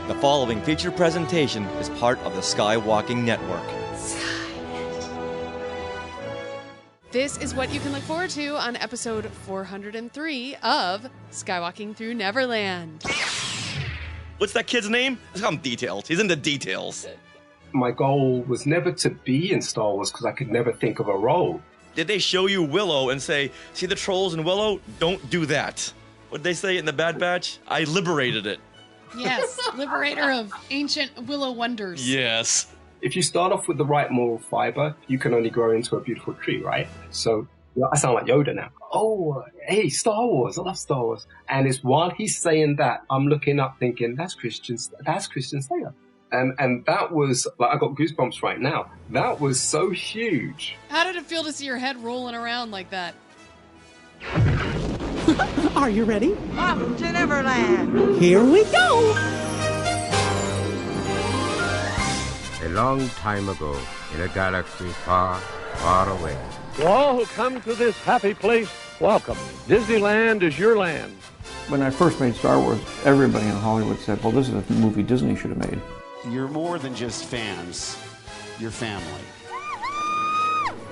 The following featured presentation is part of the SKYwalking Network. This is what you can look forward to on episode 403 of SKYwalking Through Neverland. What's that kid's name? Let's call him Dee Tails. He's into Dee Tails. My goal was never to be in Star Wars because I could never think of a role. Did they show you Willow and say, see the trolls in Willow? Don't do that. What did they say in the Bad Batch? I liberated it. Yes, liberator of ancient Willow wonders. Yes. If you start off with the right moral fiber, you can only grow into a beautiful tree, right? So I sound like Yoda now. Oh, hey, Star Wars. I love Star Wars. And it's while he's saying that, I'm looking up thinking, that's Christian Slayer. And that was, like, I got goosebumps right now. That was so huge. How did it feel to see your head rolling around like that? Are you ready? Off to Neverland. Here we go. A long time ago, in a galaxy far, far away. To all who come to this happy place, welcome. Disneyland is your land. When I first made Star Wars, everybody in Hollywood said, well, this is a movie Disney should have made. You're more than just fans. You're family.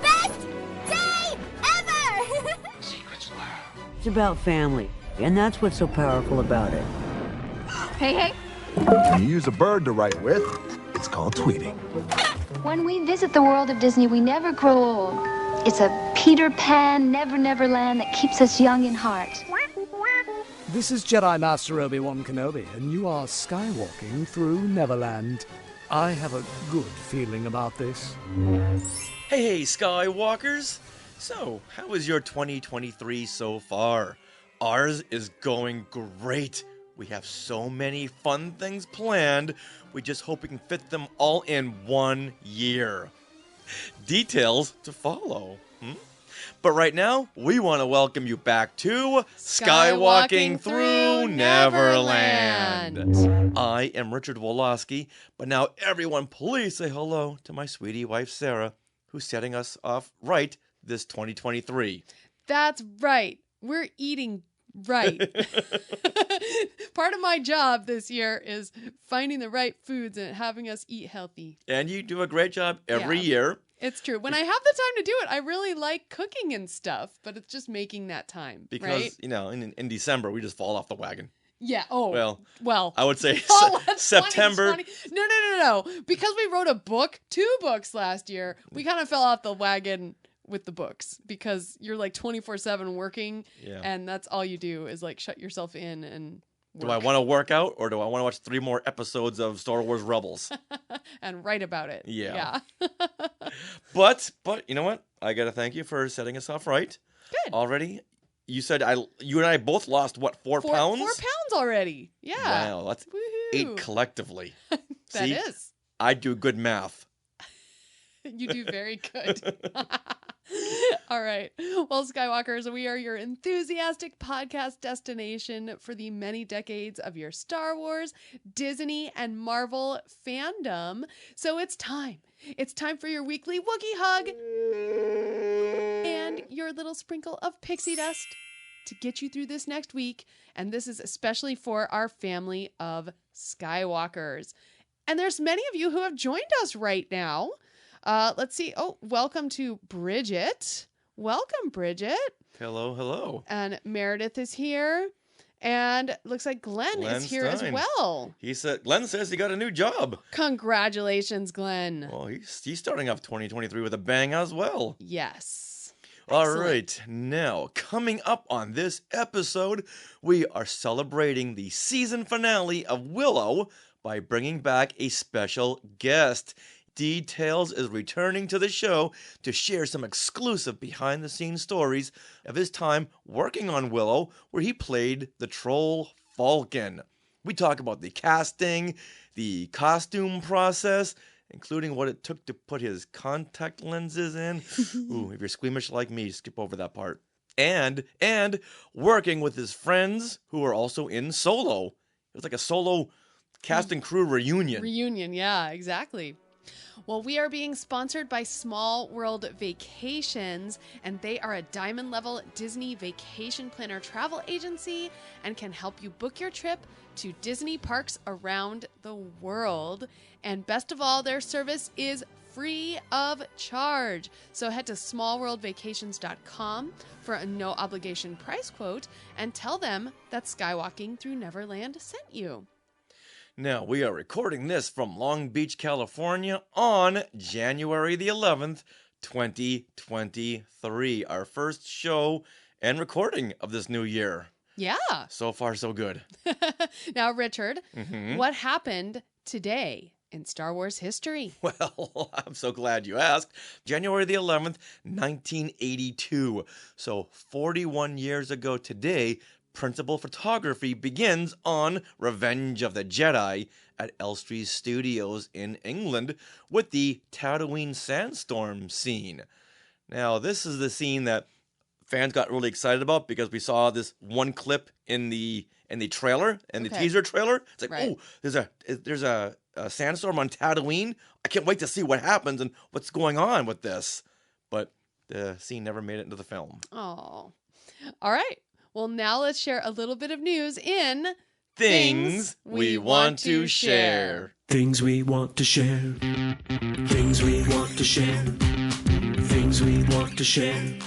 Best day ever! Secrets lab. It's about family, and that's what's so powerful about it. Hey. When you use a bird to write with, it's called tweeting. When we visit the world of Disney, we never grow old. It's a Peter Pan, Neverland that keeps us young in heart. This is Jedi Master Obi-Wan Kenobi, and you are skywalking through Neverland. I have a good feeling about this. Hey, Skywalkers. So, how is your 2023 so far? Ours is going great. We have so many fun things planned. We just hope we can fit them all in 1 year. Details to follow. But right now, we want to welcome you back to SKYwalking Through Neverland. I am Richard Woloski, but now everyone please say hello to my sweetie wife Sarah, who's setting us off right this 2023. That's right. We're eating right. Part of my job this year is finding the right foods and having us eat healthy. And you do a great job every year. It's true. When I have the time to do it, I really like cooking and stuff, but it's just making that time, because, right? you know, in December, we just fall off the wagon. Yeah. Oh, well. I would say September. No. Because we wrote 2 books last year, we kind of fell off the wagon with the books because you're like 24/7 working, and that's all you do is like shut yourself in and work. Do I want to work out, or do I want to watch 3 more episodes of Star Wars Rebels? And write about it. Yeah. But you know what? I got to thank you for setting us off right. Good. Already. You said you and I both lost, what, 4 pounds? 4 pounds already. Yeah. Wow, that's Woohoo. 8 collectively. That is. I do good math. You do very good. All right. Well, Skywalkers, we are your enthusiastic podcast destination for the many decades of your Star Wars, Disney, and Marvel fandom. So it's time. It's time for your weekly Wookiee hug and your little sprinkle of pixie dust to get you through this next week. And this is especially for our family of Skywalkers. And there's many of you who have joined us right now. Let's see. Oh, welcome to Bridget. Welcome, Bridget. Hello. And Meredith is here. And looks like Glenn is here as well. Glenn says he got a new job. Congratulations, Glenn. Well, he's starting off 2023 with a bang as well. Yes. All right. Now, coming up on this episode, we are celebrating the season finale of Willow by bringing back a special guest. Dee Tails is returning to the show to share some exclusive behind-the-scenes stories of his time working on Willow, where he played the troll Falken. We talk about the casting, the costume process, including what it took to put his contact lenses in. Ooh, if you're squeamish like me, skip over that part. And working with his friends who are also in Solo. It was like a Solo cast and crew reunion. Yeah, exactly. Well, we are being sponsored by Small World Vacations, and they are a diamond-level Disney vacation planner travel agency and can help you book your trip to Disney parks around the world. And best of all, their service is free of charge. So head to smallworldvacations.com for a no-obligation price quote and tell them that Skywalking Through Neverland sent you. Now, we are recording this from Long Beach, California on January the 11th, 2023. Our first show and recording of this new year. Yeah. So far, so good. Now, Richard, what happened today in Star Wars history? Well, I'm so glad you asked. January the 11th, 1982. So 41 years ago today, principal photography begins on Revenge of the Jedi at Elstree Studios in England with the Tatooine sandstorm scene. Now, this is the scene that fans got really excited about because we saw this one clip in the trailer, and the teaser trailer. It's like, oh, there's a sandstorm on Tatooine. I can't wait to see what happens and what's going on with this. But the scene never made it into the film. Oh. All right. Well, now let's share a little bit of news in Things We Want to Share. Things we want to share. Things we want to share. Things we want to share.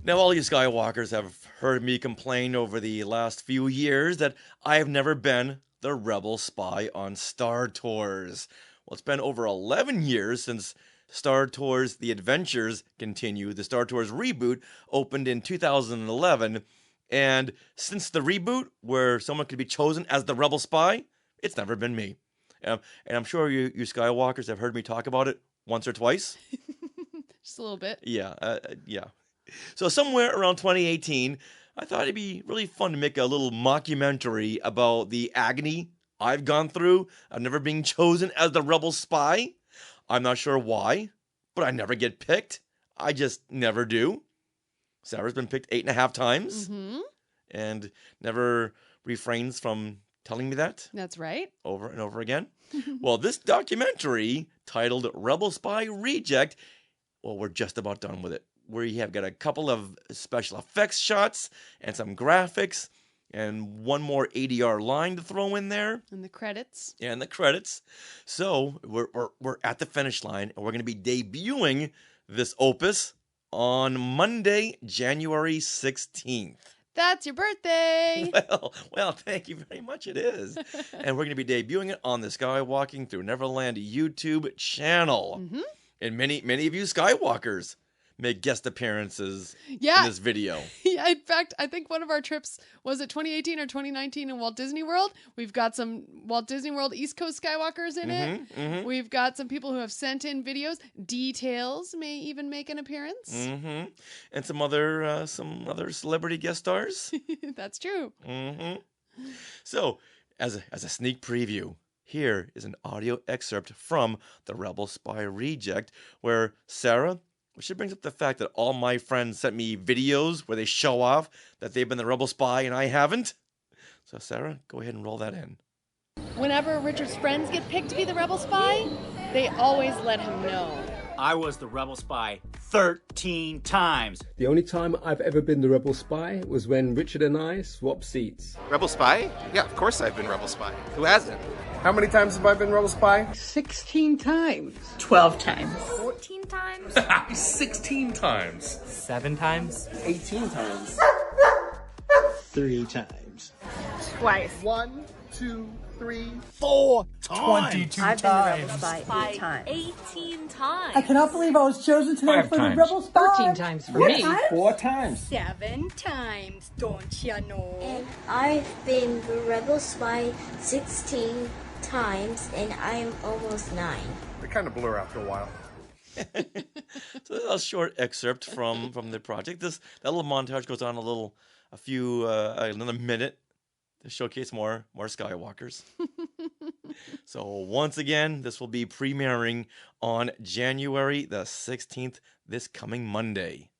Now, all you Skywalkers have heard me complain over the last few years that I have never been the rebel spy on Star Tours. Well, it's been over 11 years since Star Tours The Adventures Continue. The Star Tours reboot opened in 2011. And since the reboot, where someone could be chosen as the rebel spy, it's never been me. And I'm sure you Skywalkers have heard me talk about it once or twice. Just a little bit. Yeah, yeah. So somewhere around 2018, I thought it'd be really fun to make a little mockumentary about the agony I've gone through of never being chosen as the rebel spy. I'm not sure why, but I never get picked. I just never do. Sarah's been picked 8.5 times and never refrains from telling me that. That's right. Over and over again. Well, this documentary titled Rebel Spy Reject, well, we're just about done with it. We have got a couple of special effects shots and some graphics and one more ADR line to throw in there. And the credits. And the credits. So we're at the finish line, and we're going to be debuting this opus on Monday, January 16th. That's your birthday. Well, thank you very much. It is. And we're going to be debuting it on the Skywalking Through Neverland YouTube channel. And many of you Skywalkers make guest appearances in this video. Yeah, in fact, I think one of our trips was it 2018 or 2019 in Walt Disney World. We've got some Walt Disney World East Coast Skywalkers in it. We've got some people who have sent in videos. Dee Tails may even make an appearance. And some other celebrity guest stars. That's true. So, as a sneak preview, here is an audio excerpt from the Rebel Spy Reject, where Sarah, she brings up the fact that all my friends sent me videos where they show off that they've been the rebel spy and I haven't. So Sarah, go ahead and roll that in. Whenever Richard's friends get picked to be the rebel spy, they always let him know. I was the rebel spy 13 times. The only time I've ever been the rebel spy was when Richard and I swapped seats. Rebel spy? Yeah, of course I've been rebel spy. Who hasn't? How many times have I been rebel spy? 16 times. 12 times. 14 times. 16 times. 7 times. 18 times. 3 times. Twice. 1, 2, 3, 4 times. 22 I've times. been the rebel spy 8 times. 18 times. I cannot believe I was chosen tonight 5 for times. the rebel spy. 14 times for me. 4 times. 7 times. Don't you know? And I've been the rebel spy 16 times, and I'm almost 9. They kind of blur after a while. So that's a short excerpt from the project. That little montage goes on another minute to showcase more Skywalkers. So once again, this will be premiering on January the 16th, this coming Monday.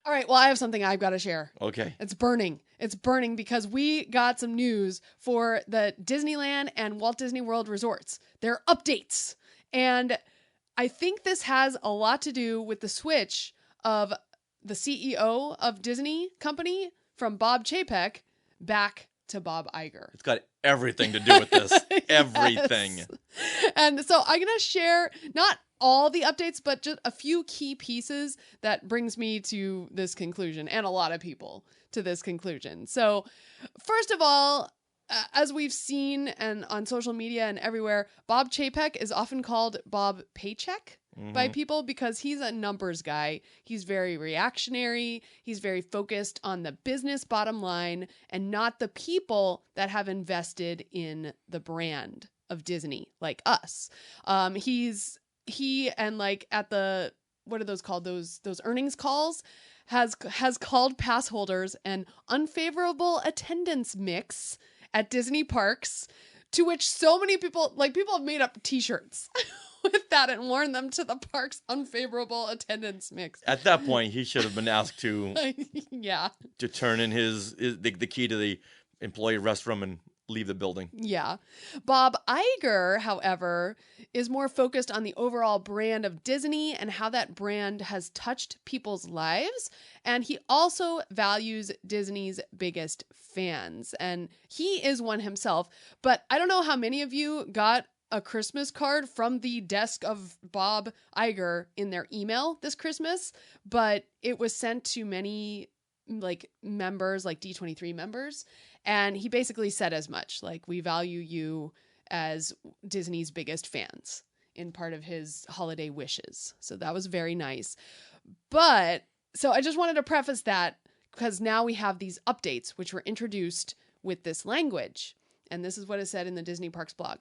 All right, well, I have something I've got to share. Okay. It's burning. It's burning because we got some news for the Disneyland and Walt Disney World resorts. They're updates. And I think this has a lot to do with the switch of the CEO of Disney Company from Bob Chapek back to Bob Iger. It's got everything to do with this. Everything. Yes. And so I'm going to share not all the updates, but just a few key pieces that brings me to this conclusion, and a lot of people to this conclusion. So first of all, as we've seen and on social media and everywhere, Bob Chapek is often called Bob Paycheck by people because he's a numbers guy. He's very reactionary. He's very focused on the business bottom line and not the people that have invested in the brand of Disney, like us. He and like at the, what are those called? Those earnings calls has called pass holders an unfavorable attendance mix at Disney parks, to which so many people have made up t-shirts with that and worn them to the park's unfavorable attendance mix. At that point, he should have been asked to to turn in the key to the employee restroom and leave the building. Yeah. Bob Iger, however, is more focused on the overall brand of Disney and how that brand has touched people's lives. And he also values Disney's biggest fans. And he is one himself. But I don't know how many of you got a Christmas card from the desk of Bob Iger in their email this Christmas, but it was sent to many members, like D23 members. And he basically said as much, like, we value you as Disney's biggest fans in part of his holiday wishes. So that was very nice. But so I just wanted to preface that because now we have these updates, which were introduced with this language. And this is what is said in the Disney Parks blog.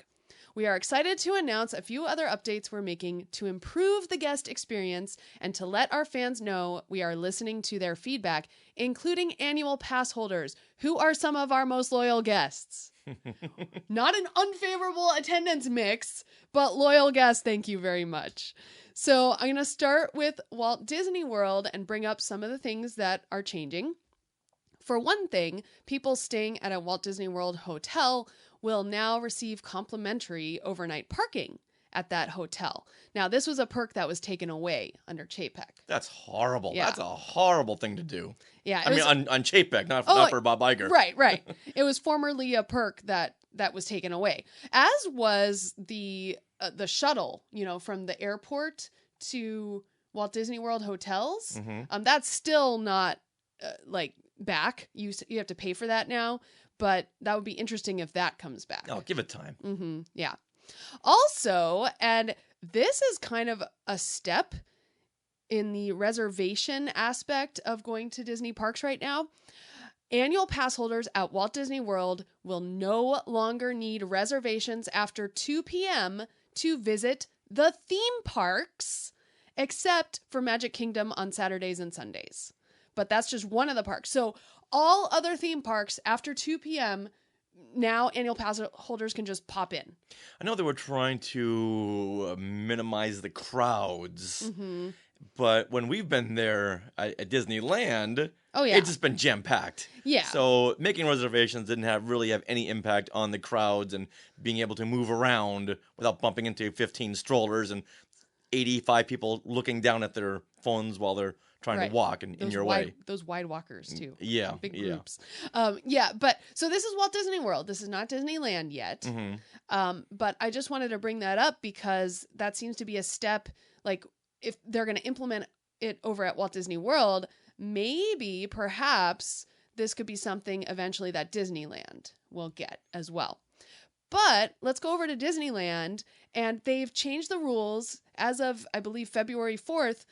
We are excited to announce a few other updates we're making to improve the guest experience and to let our fans know we are listening to their feedback, including annual pass holders, who are some of our most loyal guests. Not an unfavorable attendance mix, but loyal guests, thank you very much. So I'm going to start with Walt Disney World and bring up some of the things that are changing. For one thing, people staying at a Walt Disney World hotel will now receive complimentary overnight parking at that hotel. Now, this was a perk that was taken away under Chapek. That's horrible. Yeah. That's a horrible thing to do. Yeah, I mean, on Chapek, not for Bob Iger. Right. It was formerly a perk that was taken away, as was the shuttle, from the airport to Walt Disney World hotels. That's still not back. You have to pay for that now. But that would be interesting if that comes back. Oh, give it time. Yeah. Also, and this is kind of a step in the reservation aspect of going to Disney parks right now. Annual pass holders at Walt Disney World will no longer need reservations after 2 p.m. to visit the theme parks, except for Magic Kingdom on Saturdays and Sundays. But that's just one of the parks. So all other theme parks after 2 p.m., now annual pass holders can just pop in. I know they were trying to minimize the crowds, but when we've been there at Disneyland, it's just been jam-packed. Yeah. So making reservations didn't really have any impact on the crowds and being able to move around without bumping into 15 strollers and 85 people looking down at their phones while they're trying to walk in your way. Those wide walkers, too. Yeah. Big groups. But so this is Walt Disney World. This is not Disneyland yet. But I just wanted to bring that up because that seems to be a step, like, if they're going to implement it over at Walt Disney World, maybe, perhaps, this could be something eventually that Disneyland will get as well. But let's go over to Disneyland, and they've changed the rules as of, I believe, February 4th.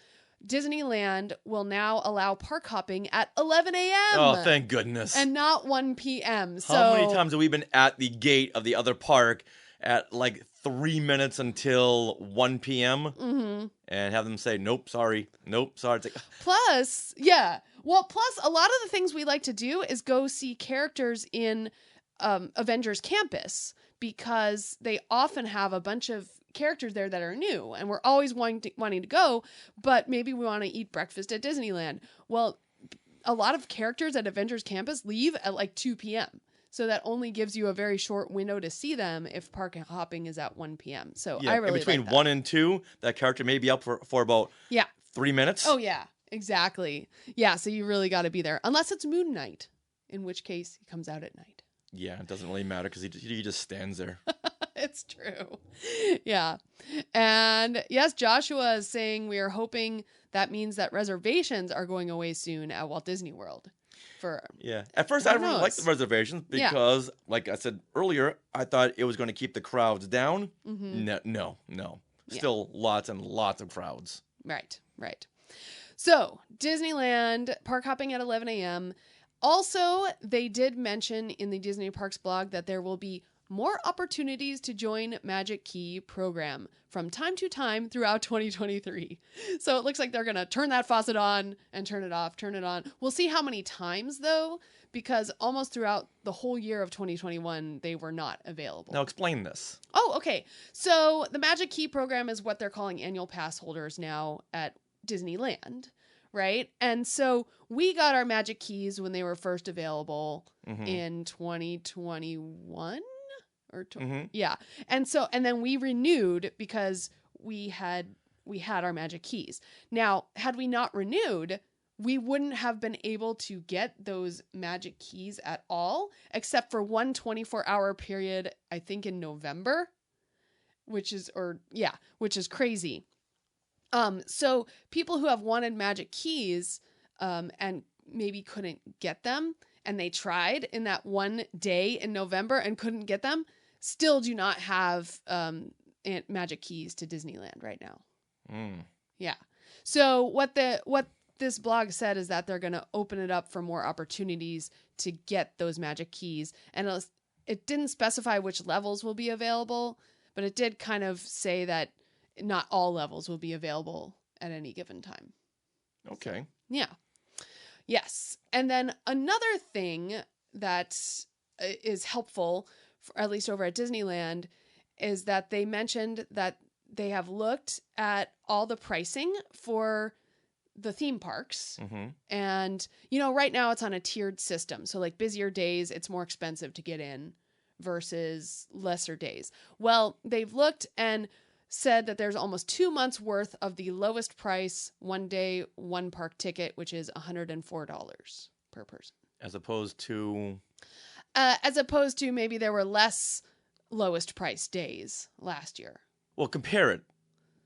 Disneyland will now allow park hopping at 11 a.m. Oh, thank goodness. And not 1 p.m. So how many times have we been at the gate of the other park at 3 minutes until 1 p.m. And have them say, nope, sorry. It's like... Plus, a lot of the things we like to do is go see characters in Avengers Campus, because they often have a bunch of characters there that are new, and we're always wanting to go, but maybe we want to eat breakfast at Disneyland. Well, a lot of characters at Avengers Campus leave at like 2 p.m. So that only gives you a very short window to see them if park hopping is at 1 p.m. So I really between like that. 1 and 2, that character may be up for about 3 minutes. Oh, yeah, exactly. Yeah, so you really got to be there. Unless it's Moon Knight, in which case he comes out at night. Yeah, it doesn't really matter because he just stands there. It's true. Yeah. And yes, Joshua is saying we are hoping that means that reservations are going away soon at Walt Disney World. At first I really liked the reservations because, like I said earlier, I thought it was going to keep the crowds down. No. Still lots and lots of crowds. Right. So, Disneyland, park hopping at 11 a.m. Also, they did mention in the Disney Parks blog that there will be more opportunities to join Magic Key program from time to time throughout 2023. So it looks like they're going to turn that faucet on and turn it off, turn it on. We'll see how many times, though, because almost throughout the whole year of 2021, they were not available. Now explain this. Oh, okay. So the Magic Key program is what they're calling annual pass holders now at Disneyland, right? And so we got our Magic Keys when they were first available in 2021. Yeah. And then we renewed because we had our Magic Keys. Now, had we not renewed, we wouldn't have been able to get those Magic Keys at all, except for one 24-hour period, I think in November, which is crazy. So people who have wanted Magic Keys, and maybe couldn't get them, and they tried in that one day in November and couldn't get them, still do not have Magic Keys to Disneyland right now. Yeah. So what this blog said is that they're going to open it up for more opportunities to get those Magic Keys. And it didn't specify which levels will be available, but it did kind of say that not all levels will be available at any given time. Okay. So, yeah. Yes. And then another thing that is helpful, at least over at Disneyland, is that they mentioned that they have looked at all the pricing for the theme parks. And, right now it's on a tiered system. So like busier days, it's more expensive to get in versus lesser days. Well, they've looked and said that there's almost 2 months worth of the lowest price 1 day, 1 park ticket, which is $104 per person. As opposed to maybe there were less lowest price days last year. Well, compare it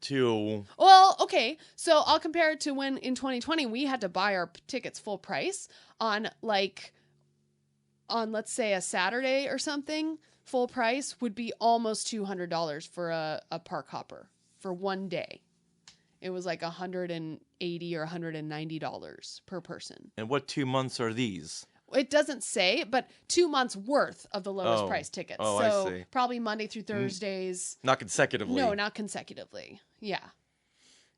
to... Well, okay. So I'll compare it to when in 2020 we had to buy our tickets full price on let's say a Saturday or something. Full price would be almost $200 for a park hopper for 1 day. It was like $180 or $190 per person. And what 2 months are these? It doesn't say, but 2 months worth of the lowest price tickets. Oh, so I see. Probably Monday through Thursdays. Not consecutively. No, not consecutively. Yeah.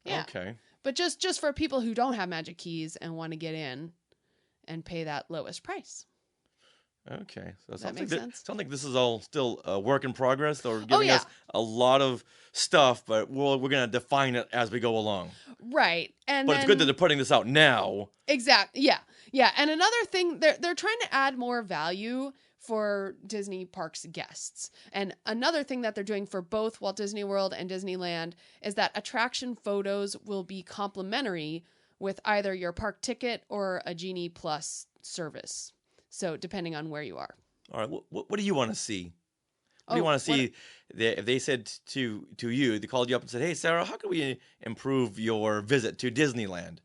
Okay. But just for people who don't have Magic Keys and want to get in and pay that lowest price. Okay. So Does that make sense? Sounds like this is all still a work in progress. They're giving us a lot of stuff, but we're going to define it as we go along. Right. But it's good that they're putting this out now. Exactly. Yeah. Yeah. And another thing, they're trying to add more value for Disney Parks guests. And another thing that they're doing for both Walt Disney World and Disneyland is that attraction photos will be complimentary with either your park ticket or a Genie Plus service. So depending on where you are. All right. What do you want to see? What do you want to see? If they said to you, they called you up and said, "Hey, Sarah, how can we improve your visit to Disneyland?"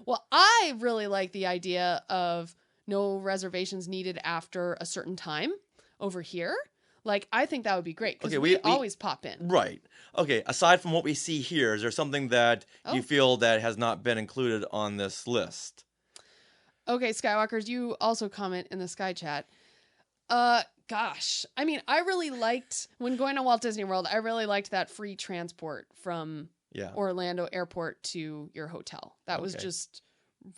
Well, I really like the idea of no reservations needed after a certain time over here. Like, I think that would be great because we always pop in. Right. Okay. Aside from what we see here, is there something that you feel that has not been included on this list? Okay, Skywalkers, you also comment in the Sky Chat. Gosh, I mean, I really liked, when going to Walt Disney World, I really liked that free transport from Orlando Airport to your hotel. That was just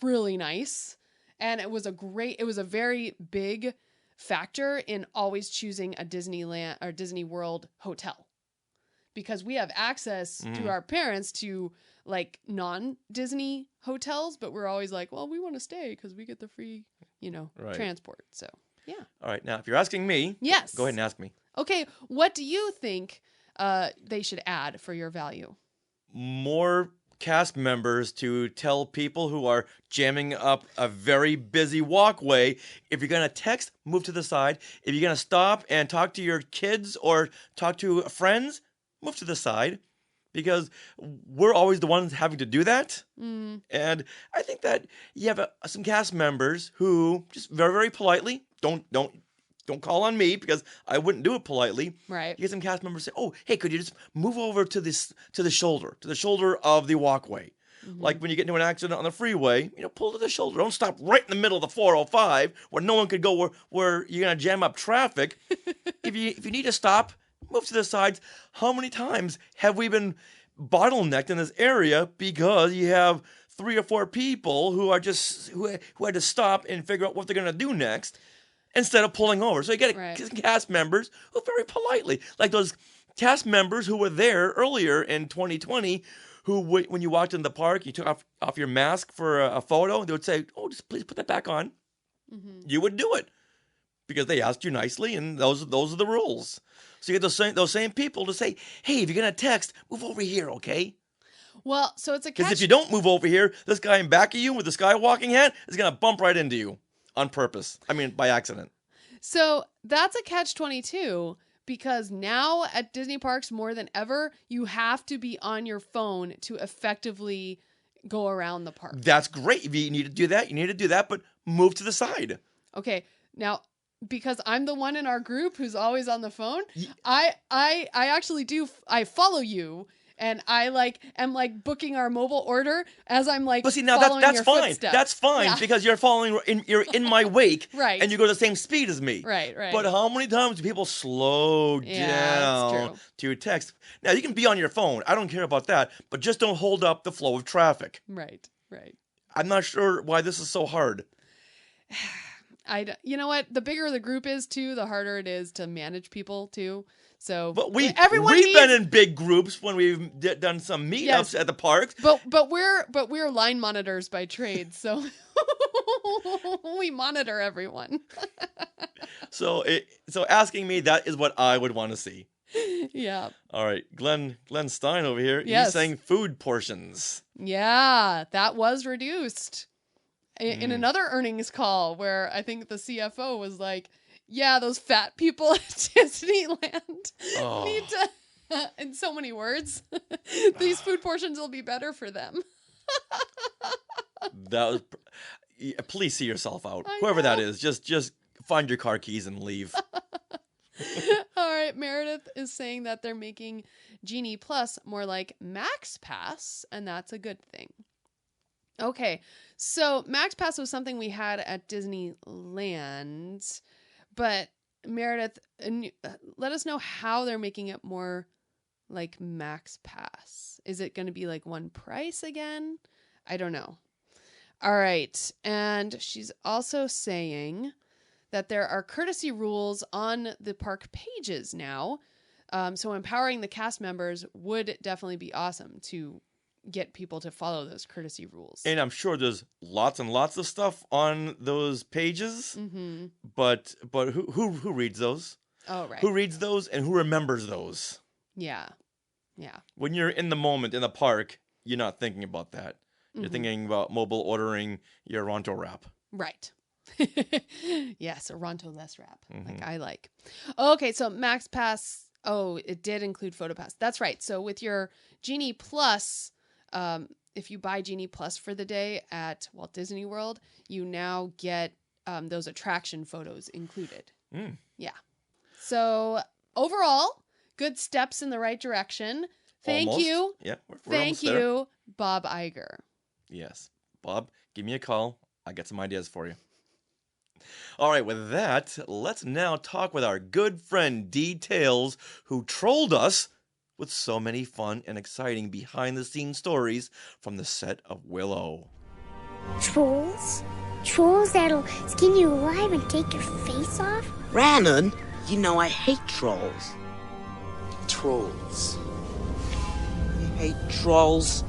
really nice. And it was a very big factor in always choosing a Disneyland or Disney World hotel, because we have access through our parents to like non-Disney hotels, but we're always like, well, we want to stay because we get the free, transport. So, yeah. All right. Now, if you're asking me, yes, go ahead and ask me. Okay. What do you think they should add for your value? More cast members to tell people who are jamming up a very busy walkway, if you're going to text, move to the side. If you're going to stop and talk to your kids or talk to friends, move to the side, because we're always the ones having to do that. And I think that you have some cast members who just very, very politely, don't call on me because I wouldn't do it politely. Right. You get some cast members say, "Oh, hey, could you just move over to the shoulder of the walkway?" Like when you get into an accident on the freeway, pull to the shoulder. Don't stop right in the middle of the 405 where no one could go where you're gonna jam up traffic. If you need to stop, move to the sides. How many times have we been bottlenecked in this area because you have 3 or 4 people who are just who had to stop and figure out what they're gonna do next, instead of pulling over? So you get cast members who very politely, like those cast members who were there earlier in 2020, who when you walked in the park, you took off your mask for a photo, they would say, "Oh, just please put that back on." You would do it because they asked you nicely, and those are the rules. So you get those same people to say, "Hey, if you're gonna text, move over here, okay?" Well, so it's a because if you don't move over here, this guy in back of you with the SKYwalking hat is gonna bump right into you. On purpose. I mean, by accident. So that's a catch-22, because now at Disney parks more than ever, you have to be on your phone to effectively go around the park. That's great. If you need to do that, you need to do that, but move to the side. Okay. Now, because I'm the one in our group who's always on the phone, I actually I follow you. And I am booking our mobile order as I'm but see, now following that's your fine. footsteps. That's fine because you're you're in my wake, right? And you go the same speed as me, right? But how many times do people slow down to text? Now you can be on your phone. I don't care about that, but just don't hold up the flow of traffic. Right. I'm not sure why this is so hard. You know what? The bigger the group is, too, the harder it is to manage people, too. So, but we've been in big groups when we've done some meetups at the parks. But we're line monitors by trade, so we monitor everyone. So asking me, that is what I would want to see. Yeah. All right, Glenn Stein over here. Yes. He's saying food portions. Yeah, that was reduced in another earnings call where I think the CFO was like, "Yeah, those fat people at Disneyland need to," in so many words, "these food portions will be better for them." That was. Please see yourself out. Whoever that is, just find your car keys and leave. All right, Meredith is saying that they're making Genie Plus more like Max Pass, and that's a good thing. Okay, so Max Pass was something we had at Disneyland. But Meredith, let us know how they're making it more like Max Pass. Is it going to be like one price again? I don't know. All right. And she's also saying that there are courtesy rules on the park pages now. So empowering the cast members would definitely be awesome to get people to follow those courtesy rules. And I'm sure there's lots and lots of stuff on those pages. Mm-hmm. But who reads those? Oh, right. Who reads those and who remembers those? Yeah. When you're in the moment in the park, you're not thinking about that. You're thinking about mobile ordering your Ronto wrap. Right. Yes, a Ronto less wrap, like I like. Okay, so Max Pass. Oh, it did include PhotoPass. That's right. So with your Genie Plus, if you buy Genie Plus for the day at Walt Disney World, you now get those attraction photos included. Yeah. So overall, good steps in the right direction. Thank you. Yeah, we're Thank you, Bob Iger. Yes. Bob, give me a call. I got some ideas for you. All right, with that, let's now talk with our good friend Dee Tails, who trolled us with so many fun and exciting behind-the-scenes stories from the set of Willow. Trolls? Trolls that'll skin you alive and take your face off? Rannon, you know I hate trolls. Trolls. I hate trolls.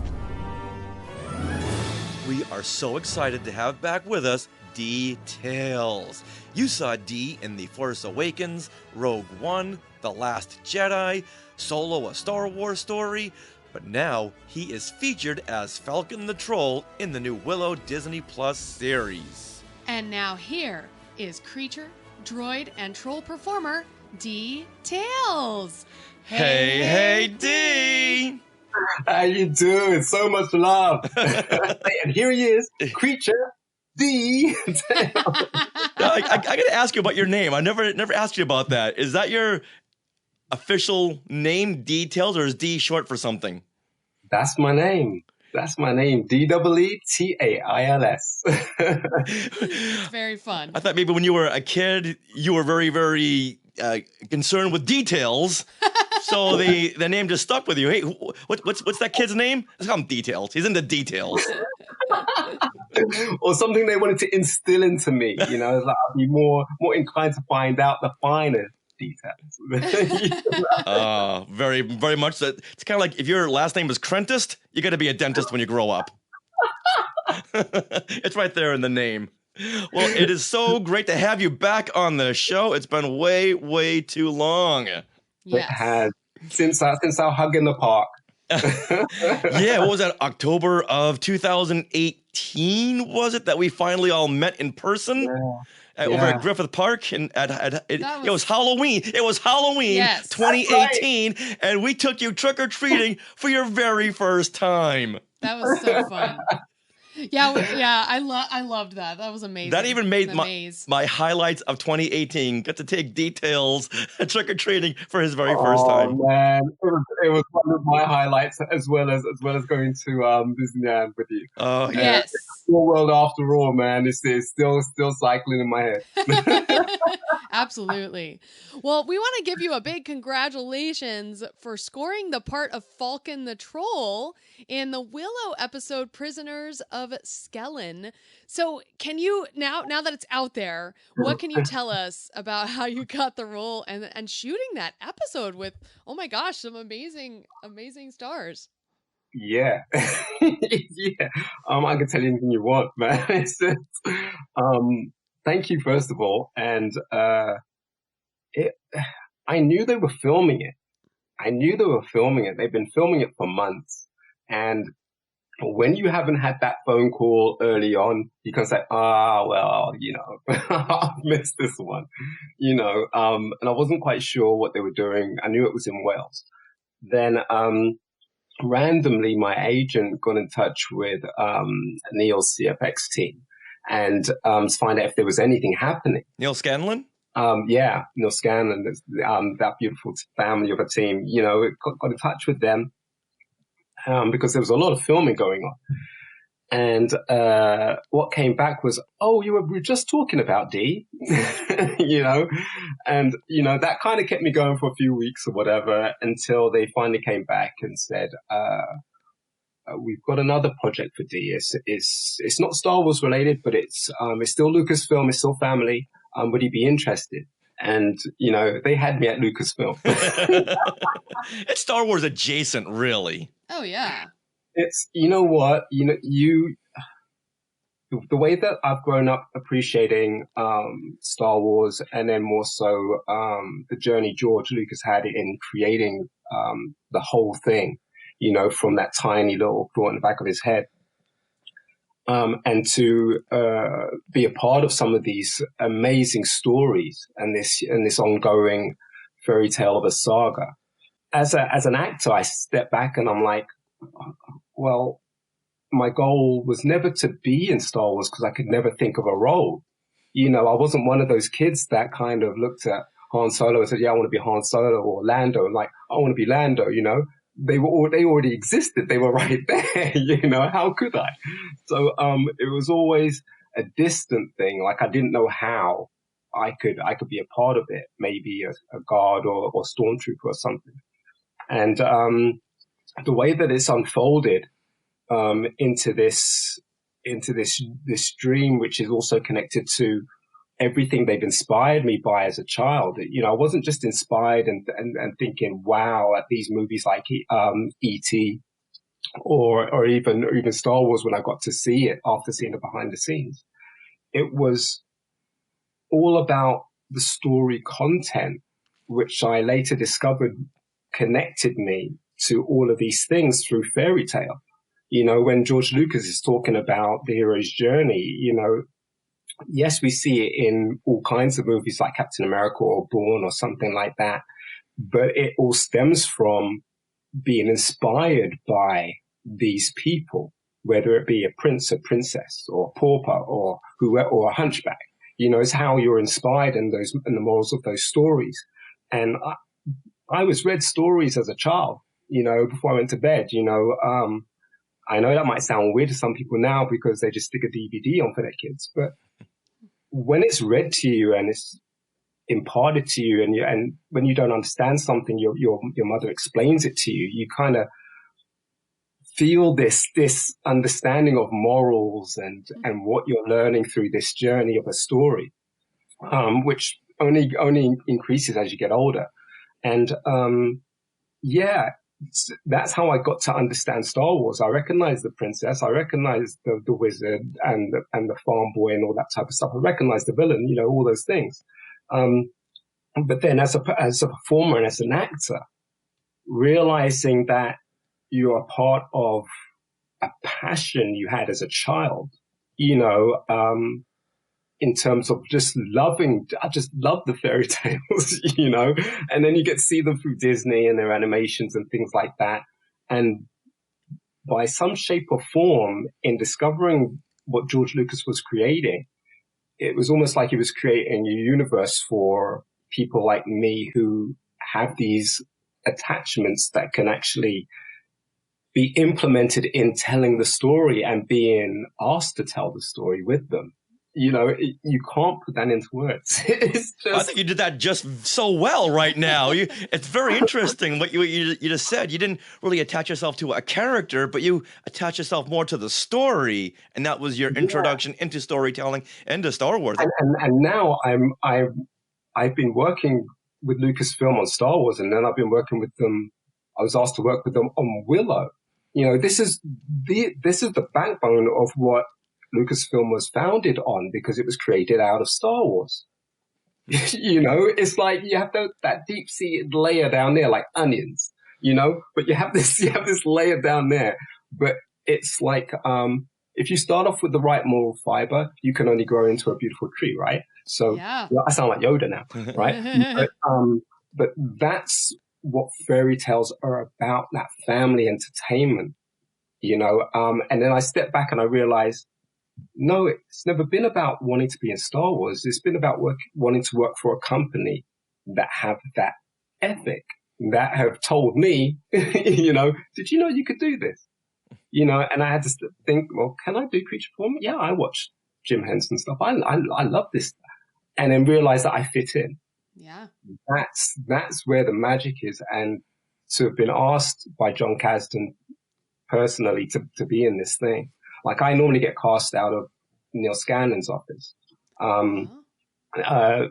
We are so excited to have back with us Dee Tails. You saw Dee in The Force Awakens, Rogue One, The Last Jedi, Solo: A Star Wars Story, but now he is featured as Falken the Troll in the new Willow Disney Plus series. And now here is creature, droid, and troll performer Dee Tails. Hey, Dee! How you doing? So much love. And here he is, creature, Dee Tails. I gotta ask you about your name. I never asked you about that. Is that your official name, Dee Tails, or is D short for something? That's my name. That's my name, DEETAILS. It's very fun. I thought maybe when you were a kid, you were very, very concerned with details. So the name just stuck with you. Hey, what's that kid's name? Let's call him Details. He's into details. Or something they wanted to instill into me. You know, like I'd be more inclined to find out the finer details. Very, very much. It's kind of like if your last name is Crentist, you got to be a dentist when you grow up. It's right there in the name. Well, it is so great to have you back on the show. It's been way, way too long. Yes. It has. Since our hug in the park. Yeah, what was that? October of 2018, was it, that we finally all met in person? Over at Griffith Park, and it was Halloween. It was Halloween, yes, 2018, right. And we took you trick-or-treating for your very first time. That was so fun. Yeah, I loved that. That was amazing. That even made my highlights of 2018. Got to take Dee Tails trick-or-treating for his very first time. Oh man, it was one of my highlights as well as going to Disneyland with you. Oh yes. Small world after all, man. It's still cycling in my head. Absolutely. Well, we want to give you a big congratulations for scoring the part of Falken the Troll in the Willow episode Prisoners of Skellin. So can you, now that it's out there, what can you tell us about how you got the role and shooting that episode with, oh my gosh, some amazing stars? Yeah. Yeah. I can tell you anything you want, man. It's just, thank you, first of all. And I knew they were filming it. They've been filming it for months. And when you haven't had that phone call early on, you can say, well, you know, I've missed this one, you know. And I wasn't quite sure what they were doing. I knew it was in Wales. Then randomly, my agent got in touch with Neil's CFX team and to find out if there was anything happening. Neil Scanlon? Yeah, Neil Scanlon, that beautiful family of a team, you know, got in touch with them because there was a lot of filming going on. And what came back was, we were just talking about Dee, you know, and, you know, that kind of kept me going for a few weeks or whatever until they finally came back and said, we've got another project for Dee. It's not Star Wars related, but it's still Lucasfilm, it's still family. Would he be interested? And, you know, they had me at Lucasfilm. It's Star Wars adjacent, really. Oh, yeah. It's, you know what, the way that I've grown up appreciating Star Wars, and then more so the journey George Lucas had in creating the whole thing, you know, from that tiny little thought in the back of his head. And to be a part of some of these amazing stories and this ongoing fairy tale of a saga. As an actor, I step back and I'm like, well, my goal was never to be in Star Wars because I could never think of a role. You know, I wasn't one of those kids that kind of looked at Han Solo and said, yeah, I want to be Han Solo, or Lando. And like, I want to be Lando, you know. They already existed. They were right there, you know. How could I? So it was always a distant thing. Like I didn't know how I could be a part of it. Maybe a guard or stormtrooper or something. And the way that it's unfolded into this into this dream, which is also connected to everything they've inspired me by as a child. You know, I wasn't just inspired and thinking, wow, at these movies like E.T. or even Star Wars when I got to see it after seeing the behind the scenes. It was all about the story content, which I later discovered connected me to all of these things through fairy tale. You know, when George Lucas is talking about the hero's journey, you know, yes, we see it in all kinds of movies like Captain America or Bourne or something like that, but it all stems from being inspired by these people, whether it be a prince, a princess, or a pauper, or a hunchback. You know, it's how you're inspired in the morals of those stories. And I was read stories as a child, you know, before I went to bed. You know, I know that might sound weird to some people now because they just stick a DVD on for their kids, but when it's read to you and it's imparted to you, and when you don't understand something, your mother explains it to you, you kind of feel this understanding of morals and what you're learning through this journey of a story, which only increases as you get older. And yeah, that's how I got to understand Star Wars. I recognized the princess, I recognized the wizard and the farm boy and all that type of stuff. I recognized the villain, you know, all those things. But then as a performer and as an actor, realizing that you're a part of a passion you had as a child, you know, in terms of just I just love the fairy tales, you know, and then you get to see them through Disney and their animations and things like that. And by some shape or form, in discovering what George Lucas was creating, it was almost like he was creating a universe for people like me who have these attachments that can actually be implemented in telling the story and being asked to tell the story with them. You know, you can't put that into words. It's just... I think you did that just so well right now. It's very interesting what you just said. You didn't really attach yourself to a character, but you attach yourself more to the story, and that was your introduction into storytelling and to Star Wars. And now I've been working with Lucasfilm on Star Wars, and then I've been working with them. I was asked to work with them on Willow. You know, this is the backbone of what Lucasfilm was founded on, because it was created out of Star Wars. You know, it's like you have that deep-seated layer down there, like onions, you know, but you have this layer down there. But it's like, if you start off with the right moral fiber, you can only grow into a beautiful tree, right? So yeah. I sound like Yoda now, right? But that's what fairy tales are about, that family entertainment, you know. And then I stepped back and I realized, no, it's never been about wanting to be in Star Wars. It's been about wanting to work for a company that have that ethic, that have told me, you know, did you know you could do this? You know, and I had to think, well, can I do creature performance? Yeah, I watch Jim Henson stuff. I love this stuff. And then realize that I fit in. Yeah. That's where the magic is. And to have been asked by John Kasdan personally to be in this thing. Like, I normally get cast out of Neil Scannon's office.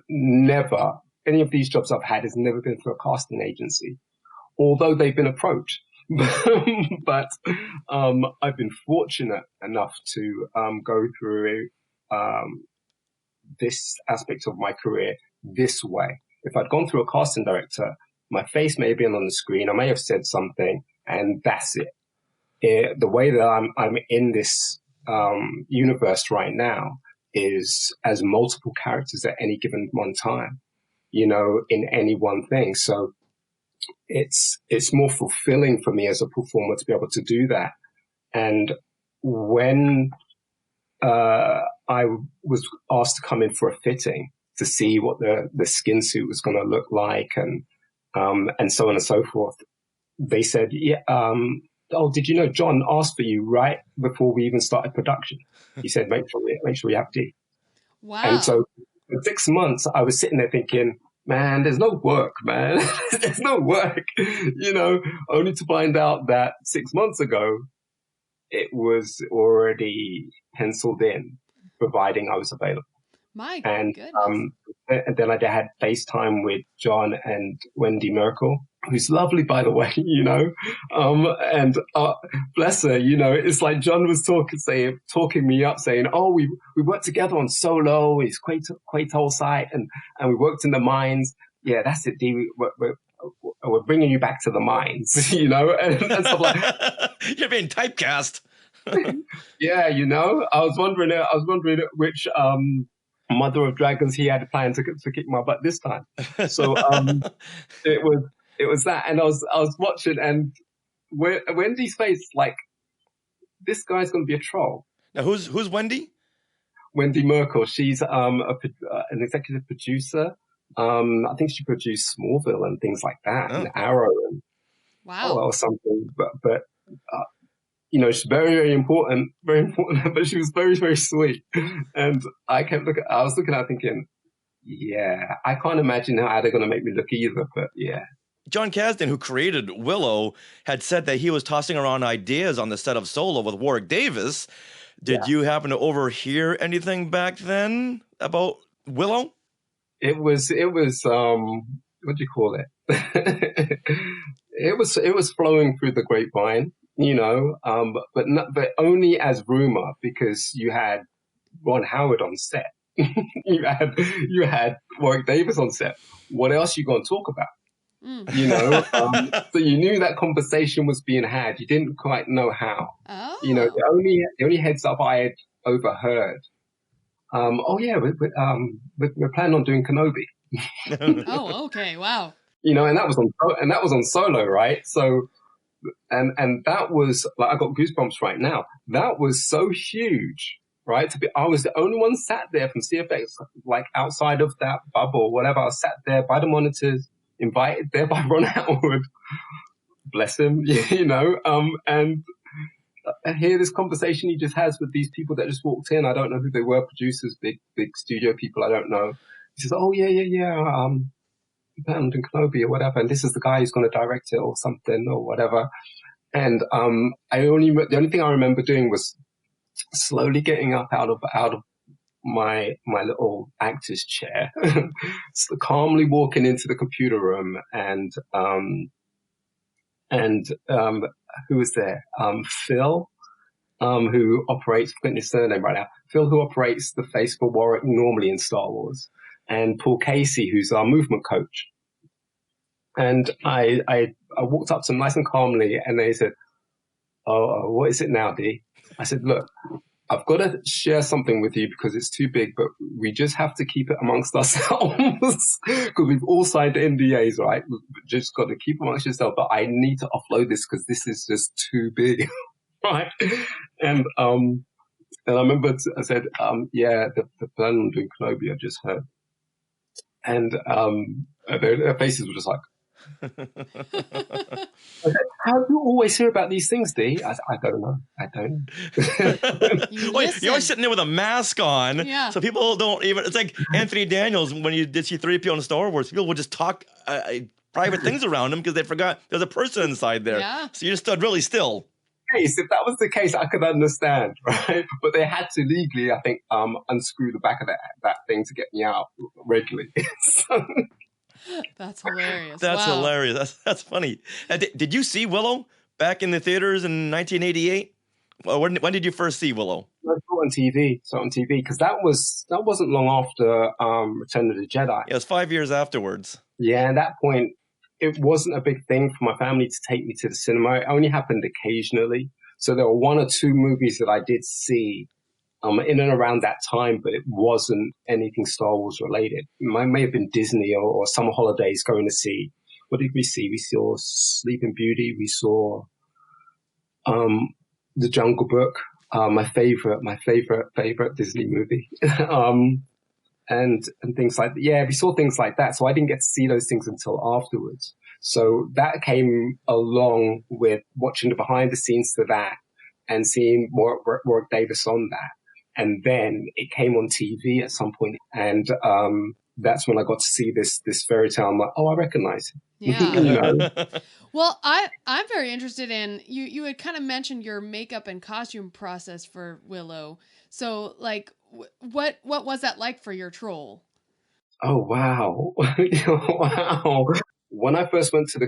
Never, any of these jobs I've had has never been through a casting agency, although they've been approached. But I've been fortunate enough to go through this aspect of my career this way. If I'd gone through a casting director, my face may have been on the screen, I may have said something, and that's it. The way that I'm in this universe right now is as multiple characters at any given one time, you know, in any one thing. So it's more fulfilling for me as a performer to be able to do that. And when I was asked to come in for a fitting to see what the skin suit was going to look like, and so on and so forth, they said, yeah, oh, did you know John asked for you right before we even started production? He said, make sure you have Dee. Wow. And so for 6 months, I was sitting there thinking, man, there's no work, man. There's no work, you know, only to find out that 6 months ago, it was already penciled in, providing I was available. My And goodness. And then I had FaceTime with John and Wendy Merkel, who's lovely, by the way, you know. And bless her, you know, it's like John was talking me up, saying, "Oh, we worked together on Solo, his Quato site, and we worked in the mines. Yeah, that's it, Dee. We're bringing you back to the mines, you know." And stuff like you're being typecast. Yeah, you know, I was wondering which Mother of Dragons he had planned to kick my butt this time. So it was that, and I was watching, and Wendy's face, like, this guy's going to be a troll. Now, who's Wendy? Wendy Merkel. She's an executive producer. I think she produced Smallville and things like that, and Arrow, and or something. But you know, she's very, very important, but she was very, very sweet. And I was looking at her thinking, yeah, I can't imagine how they're going to make me look either, but yeah. John Kasdan, who created Willow, had said that he was tossing around ideas on the set of Solo with Warwick Davis. Did you happen to overhear anything back then about Willow? It was what do you call it? It was flowing through the grapevine. You know, but only as rumor, because you had Ron Howard on set. you had Warwick Davis on set. What else you going to talk about? You know, so you knew that conversation was being had. You didn't quite know how. Oh. You know, the only heads up I had overheard. We're planning on doing Kenobi. Oh, okay, wow. You know, and that was on Solo, right? So. And that was, like, I got goosebumps right now. That was so huge, right? I was the only one sat there from CFX, like, outside of that bubble, whatever. I was sat there by the monitors, invited there by Ron Howard. Bless him, you know. And I hear this conversation he just has with these people that just walked in. I don't know who they were, producers, big studio people. I don't know. He says, "Oh, yeah. And Kenobi or whatever, and this is the guy who's going to direct it or something or whatever." And the only thing I remember doing was slowly getting up out of my little actor's chair, calmly walking into the computer room, and who was there? Phil, who operates, I've forgotten his surname right now. Phil, who operates the face for Warwick normally in Star Wars. And Paul Casey, who's our movement coach. And I walked up to them nice and calmly, and they said, "Oh, what is it now, Dee?" I said, "Look, I've got to share something with you because it's too big, but we just have to keep it amongst ourselves because we've all signed NDAs, right? We've just got to keep it amongst yourself, but I need to offload this because this is just too big." Right? And I remember I said, "Yeah, the plan on doing Kenobi, I've just heard." And their faces were just like, "How do you always hear about these things, Dee?" I don't know. You're always sitting there with a mask on, so people don't even. It's like Anthony Daniels when you did C-3PO in Star Wars. People would just talk private things around him because they forgot there's a person inside there. Yeah. So you just stood really still. If that was the case, I could understand, right? But they had to legally, I think, unscrew the back of that thing to get me out regularly. That's hilarious. That's hilarious. That's funny. Did you see Willow back in the theaters in 1988? Well, when did you first see Willow? I saw it on TV because that wasn't long after Return of the Jedi. Yeah, it was 5 years afterwards. Yeah, at that point, it wasn't a big thing for my family to take me to the cinema. It only happened occasionally. So there were one or two movies that I did see in and around that time, but it wasn't anything Star Wars related. It may have been Disney or summer holidays going to see. What did we see? We saw Sleeping Beauty. We saw The Jungle Book, my favorite Disney movie. And things like that. Yeah, we saw things like that. So I didn't get to see those things until afterwards. So that came along with watching the behind the scenes to that and seeing Warwick Davis on that. And then it came on TV at some point. And that's when I got to see this fairy tale. I'm like, oh, I recognize it. Yeah. You know? Well, I'm very interested in, you had kind of mentioned your makeup and costume process for Willow. So like, what was that like for your troll? Oh, wow. Wow. When I first went to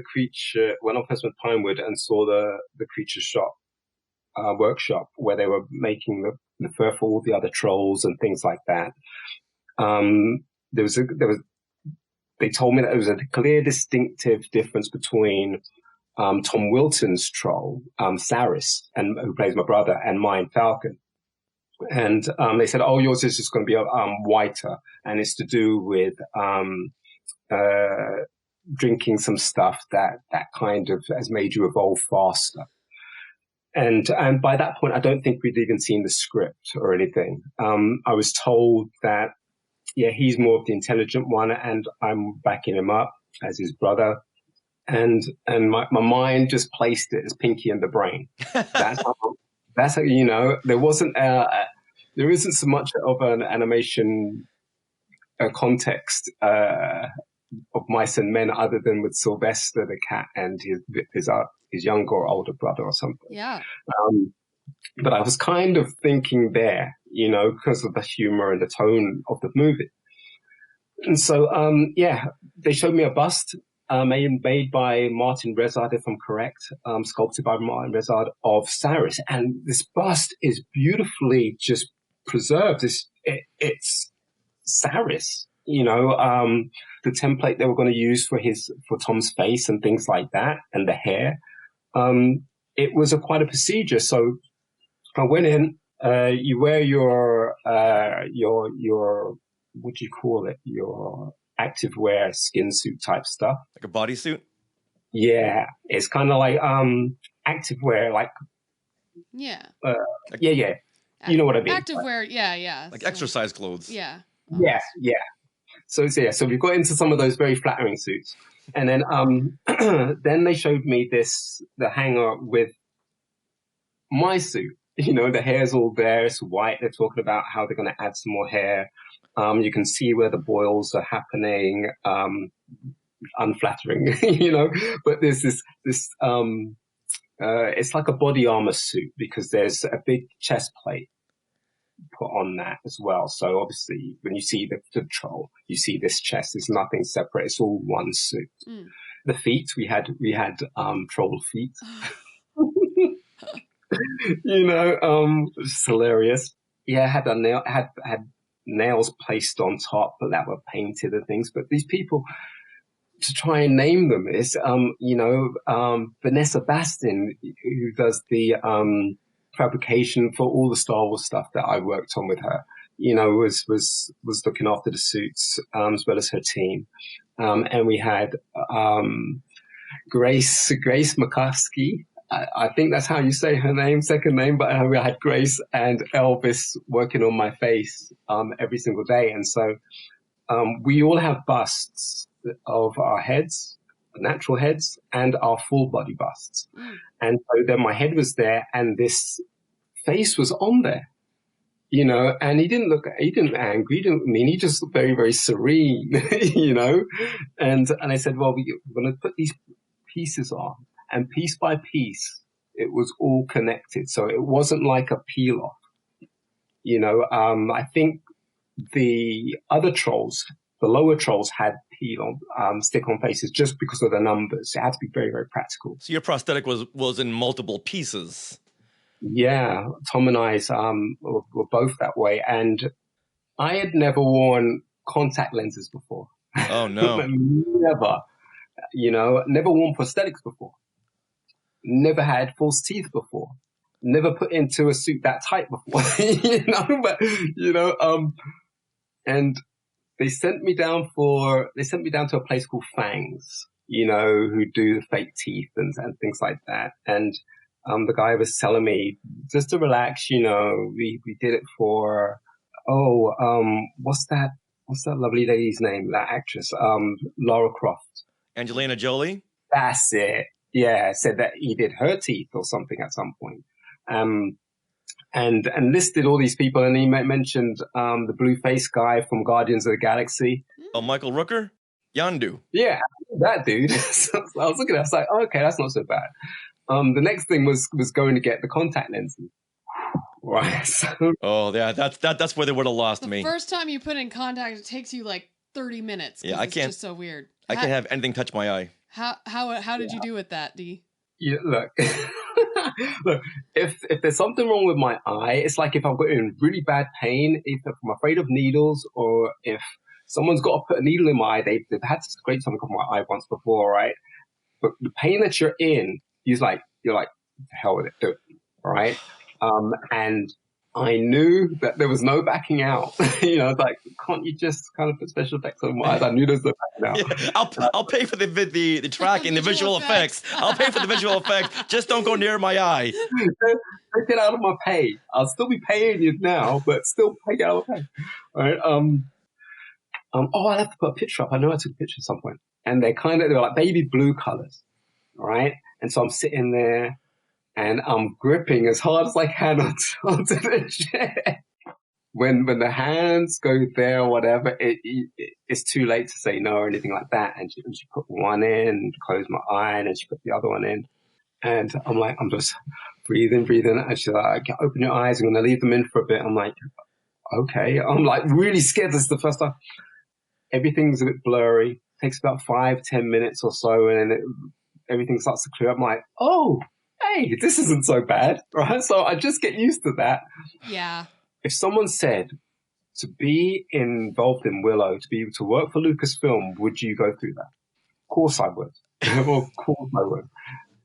Pinewood and saw the creature shop, workshop where they were making the fur for all the other trolls and things like that, they told me that there was a clear, distinctive difference between Tom Wilton's troll, Sarris, and who plays my brother, and mine, Falken. And they said, "Oh, yours is just going to be whiter, and it's to do with drinking some stuff that kind of has made you evolve faster." And by that point, I don't think we'd even seen the script or anything. I was told that, yeah, he's more of the intelligent one, and I'm backing him up as his brother. And my mind just placed it as Pinky and the Brain. That's how, you know, there isn't so much of an animation context of Mice and Men other than with Sylvester the cat and his younger or older brother or something. Yeah. But I was kind of thinking there, you know, because of the humor and the tone of the movie. And so, they showed me a bust made by Martin Rezard, if I'm correct, sculpted by Martin Rezard, of Sarris. And this bust is beautifully just preserved. It's Sarris, you know, the template they were going to use for Tom's face and things like that, and the hair. It was quite a procedure. So I went in, you wear your, what do you call it? Your active wear skin suit type stuff. Like a bodysuit? Yeah. It's kind of like, active wear, like. Yeah. Yeah. You know what I mean? Active wear. Yeah. Like exercise clothes. Yeah. Yeah. So we got into some of those very flattering suits. And then, then they showed me the hanger with my suit. You know, the hair's all there. It's white. They're talking about how they're going to add some more hair. You can see where the boils are happening. Unflattering, you know, but there's this, it's like a body armor suit because there's a big chest plate put on that as well. So obviously when you see the troll, you see this chest. There's nothing separate. It's all one suit. Mm. The feet, we had troll feet. You know, it's hilarious. Yeah, had nails placed on top that were painted and things. But these people, to try and name them, is Vanessa Bastin, who does the fabrication for all the Star Wars stuff that I worked on with her. You know, was looking after the suits as well as her team, and we had Grace McCuskey. I think that's how you say her name, second name, but we had Grace and Elvis working on my face every single day. And so we all have busts of our heads, natural heads, and our full body busts. Mm. And so then my head was there and this face was on there, you know, and he didn't angry, he didn't mean, he just looked very, very serene, you know. And I said, well, we're going to put these pieces on. And piece by piece, it was all connected. So it wasn't like a peel off. You know, I think the other trolls, the lower trolls, had peel on, stick on faces just because of the numbers. It had to be very, very practical. So your prosthetic was in multiple pieces. Yeah, Tom and I were both that way. And I had never worn contact lenses before. Oh, no. Never. You know, never worn prosthetics before. Never had false teeth before. Never put into a suit that tight before. And they sent me down to a place called Fangs, you know, who do the fake teeth and things like that. And the guy was telling me just to relax, you know, we did it for what's that lovely lady's name, that actress, Lara Croft. Angelina Jolie? That's it. Yeah, said that he did her teeth or something at some point. And listed all these people, and he mentioned the blue face guy from Guardians of the Galaxy. Oh, Michael Rooker? Yondu. Yeah, that dude. So I was looking at it, I was like, oh, okay, that's not so bad. The next thing was going to get the contact lenses. Right. So, oh, yeah, that's where they would have lost me. The first time you put in contact, it takes you like 30 minutes. Yeah, I can't. It's just so weird. I can't have anything touch my eye. How did you do with that, Dee? Yeah, look. Look, if there's something wrong with my eye, it's like if I'm in really bad pain, if I'm afraid of needles, or if someone's got to put a needle in my eye, they've had to scrape something off my eye once before, right? But the pain that you're in, you're like, the hell with it, do it, right? And I knew that there was no backing out. Like, can't you just kind of put special effects on my eyes? I knew there was no backing out. Yeah, I'll pay for the tracking, the visual effects. I'll pay for the visual effects. Just don't go near my eye. Take it out of my pay. I'll still be paying you now, but still take it out of my pay. All right. I'll have to put a picture up. I know I took a picture at some point, and they're like baby blue colors, right? And so I'm sitting there. And I'm gripping as hard as I can onto the chair. When the hands go there or whatever, it's too late to say no or anything like that. And she put one in, close my eye, and then she put the other one in. And I'm just breathing. And she's like, open your eyes. I'm going to leave them in for a bit. I'm like, okay. I'm like really scared. This is the first time. Everything's a bit blurry. Takes about 5-10 minutes or so. And then everything starts to clear up. I'm like, oh. Hey, this isn't so bad, right? So I just get used to that. Yeah. If someone said to be involved in Willow, to work for Lucasfilm, would you go through that? Of course I would. Of course I would.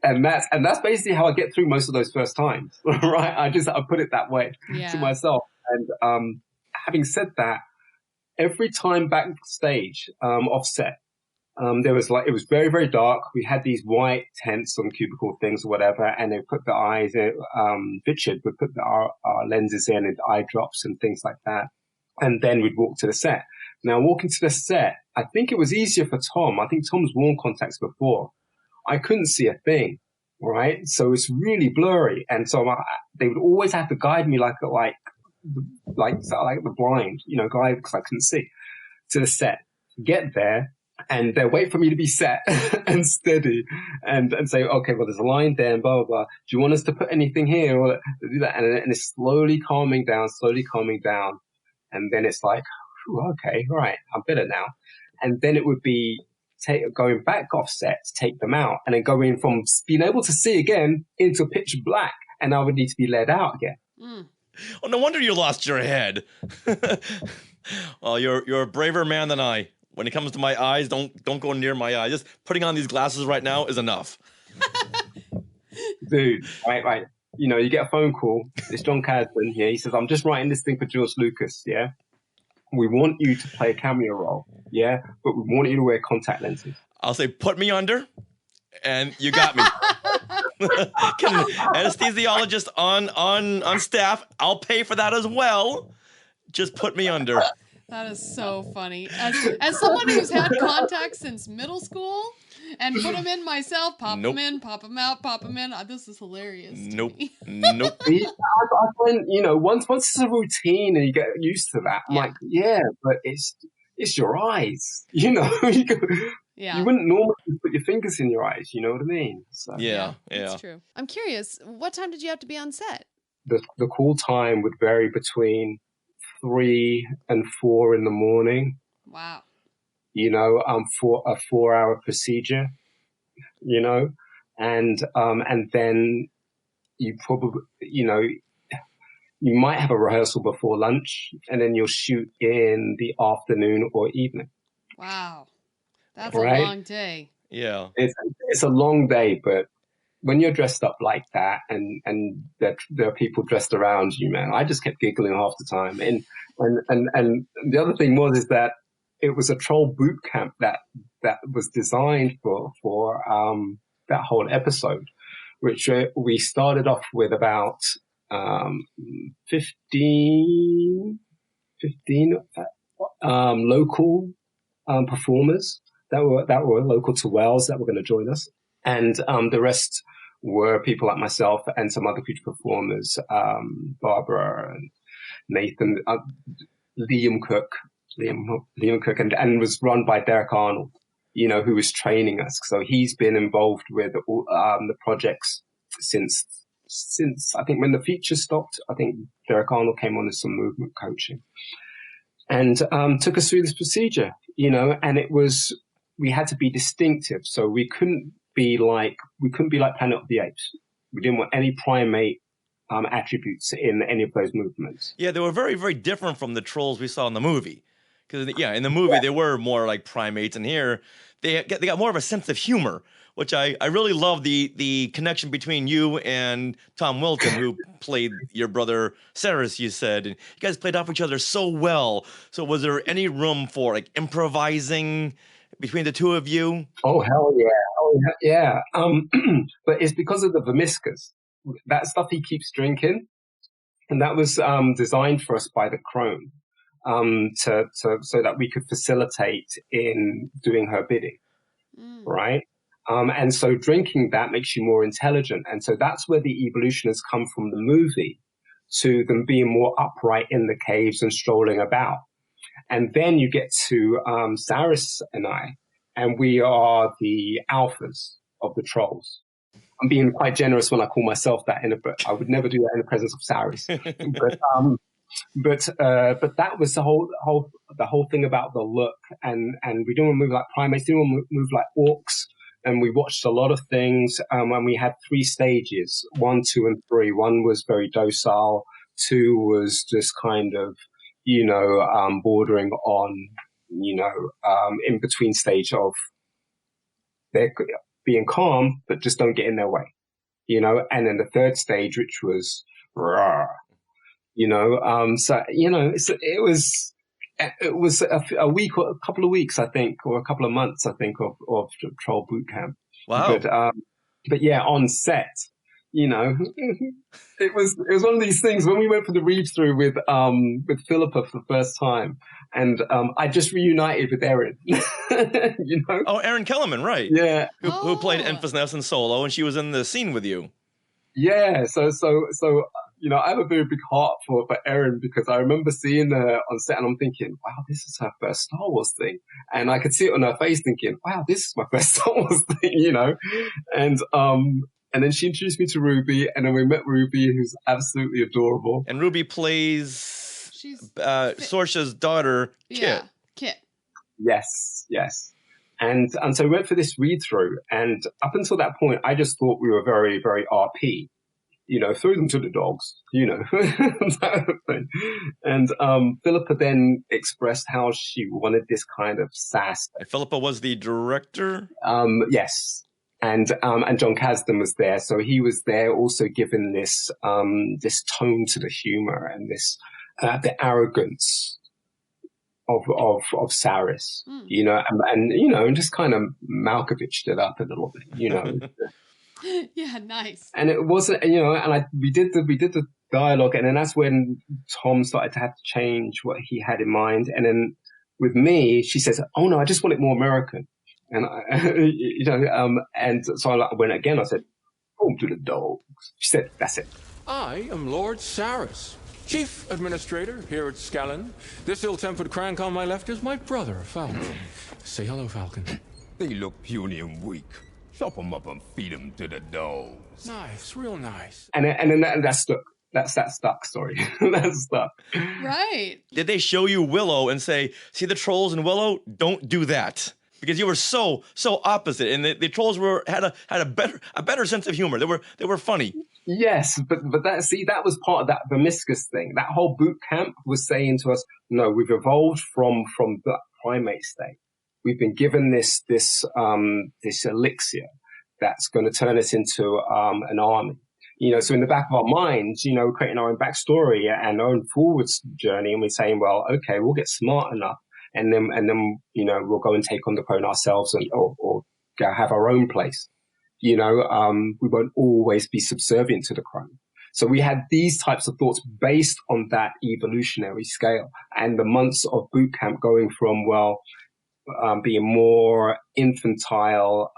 And that's basically how I get through most of those first times, right? I put it that way to myself. And having said that, every time backstage, offset, it was very, very dark. We had these white tents on cubicle things or whatever, and they put the eyes in, Richard would put our lenses in and eye drops and things like that. And then we'd walk to the set. Now, walking to the set, I think it was easier for Tom. I think Tom's worn contacts before. I couldn't see a thing, right? So it's really blurry. And so they would always have to guide me like the blind, guide because I couldn't see to the set. Get there. And they wait for me to be set and steady and say, okay, well, there's a line there and blah, blah, blah. Do you want us to put anything here? Or do that? And it's slowly calming down. And then it's like, okay, right, I'm better now. And then it would be going back offset to take them out and then going from being able to see again into pitch black. And I would need to be led out again. Mm. Oh, no wonder you lost your head. Well, you're a braver man than I. When it comes to my eyes, don't go near my eye. Just putting on these glasses right now is enough. Dude, right. You get a phone call. It's John Kasdan. Yeah, he says, I'm just writing this thing for George Lucas. Yeah, we want you to play a cameo role. Yeah, but we want you to wear contact lenses. I'll say, put me under, and you got me. Can anesthesiologist on staff? I'll pay for that as well. Just put me under. That is so funny. As someone who's had contacts since middle school and put them in myself, pop them in, pop them out, pop them in. This is hilarious. Nope. I find, once it's a routine and you get used to that, I'm like, yeah, but it's your eyes. You wouldn't normally put your fingers in your eyes. You know what I mean? So, yeah. That's true. I'm curious, what time did you have to be on set? The call time would vary between 3 and 4 in the morning. Wow. For a 4-hour procedure, and then you probably, you might have a rehearsal before lunch and then you'll shoot in the afternoon or evening. Wow. That's a long day. Yeah. It's a long day, but when you're dressed up like that and there are people dressed around you, man, I just kept giggling half the time. And the other thing is that it was a troll boot camp that was designed for that whole episode, which we started off with about 15 local performers that were local to Wales that were going to join us. And the rest were people like myself and some other future performers, Barbara and Nathan, Liam Cook, Liam Cook, and was run by Derek Arnold, you know, who was training us. So he's been involved with all, the projects since I think when the feature stopped. I think Derek Arnold came on as some movement coaching and took us through this procedure, you know, and we had to be distinctive. So we couldn't be like Planet of the Apes. We didn't want any primate attributes in any of those movements. Yeah, they were very, very different from the trolls we saw in the movie. Because, yeah, in the movie, they were more like primates, and here they got more of a sense of humor, which I really love the connection between you and Tom Wilton, who played your brother Sarris, you said. And you guys played off each other so well. So was there any room for, like, improvising between the two of you? Oh, hell yeah. Oh, yeah. But it's because of the Vermiscus. That stuff he keeps drinking. And that was designed for us by the crone so that we could facilitate in doing her bidding, right? And so drinking that makes you more intelligent. And so that's where the evolution has come from the movie to them being more upright in the caves and strolling about. And then you get to Sarris and I, and we are the alphas of the trolls. I'm being quite generous when I call myself that, but I would never do that in the presence of Sarris. But that was the whole thing about the look, and we didn't want to move like primates, didn't want to move like orcs, and we watched a lot of things. And we had 3 stages, 1, 2, and 3. 1 was very docile, 2 was just kind of, you know, bordering on, you know, in between stage of they're being calm, but just don't get in their way, you know. And then the 3rd stage, which was rawr, you know. So, you know, it was a week or a couple of weeks, I think, or a couple of months, I think, of Troll Boot Camp. Wow. But yeah, on set, you know, it was one of these things when we went for the read through with Philippa for the first time, and I just reunited with Erin. You know? Oh, Erin Kellerman, right? Yeah. Who played Enfys Nest in Solo, and she was in the scene with you. Yeah. So you know, I have a very big heart for Erin, because I remember seeing her on set and I'm thinking, wow, this is her first Star Wars thing. And I could see it on her face thinking, wow, this is my first Star Wars thing, you know? And then she introduced me to Ruby, and then we met Ruby, who's absolutely adorable. And Ruby plays Sorsha's daughter, Kit. Yeah, Kit. Yes. And so we went for this read-through, and up until that point, I just thought we were very, very RP. You know, threw them to the dogs, you know, that thing. And Philippa then expressed how she wanted this kind of sass. And Philippa was the director? Yes. And John Kasdan was there. So he was there also giving this tone to the humor and this, the arrogance of Sarris, you know, and, you know, and just kind of Malkoviched it up a little bit, you know. Yeah, nice. And it wasn't, you know, and we did the dialogue, and then that's when Tom started to have to change what he had in mind. And then with me, she says, "Oh no, I just want it more American." And you know, and so I went again. I said, "Home to the dogs." She said, "That's it." I am Lord Sarris, Chief Administrator here at Skellin. This ill-tempered crank on my left is my brother, Falken. Say hello, Falken. They look puny and weak. Chop them up and feed them to the dogs. Nice, real nice. And then that stuck. That's that stuck story. That stuck. Right. Did they show you Willow and say, see the trolls in Willow? Don't do that. Because you were so opposite, and the trolls had a better sense of humor. They were funny. Yes, but that was part of that Vermiscus thing. That whole boot camp was saying to us, no, we've evolved from the primate state. We've been given this elixir that's going to turn us into an army. You know, so in the back of our minds, you know, we're creating our own backstory and our own forwards journey, and we're saying, well, okay, we'll get smart enough, and then you know, we'll go and take on the clone ourselves, or go have our own place. You know, we won't always be subservient to the clone. So we had these types of thoughts based on that evolutionary scale, and the months of boot camp going from, well, being more infantile,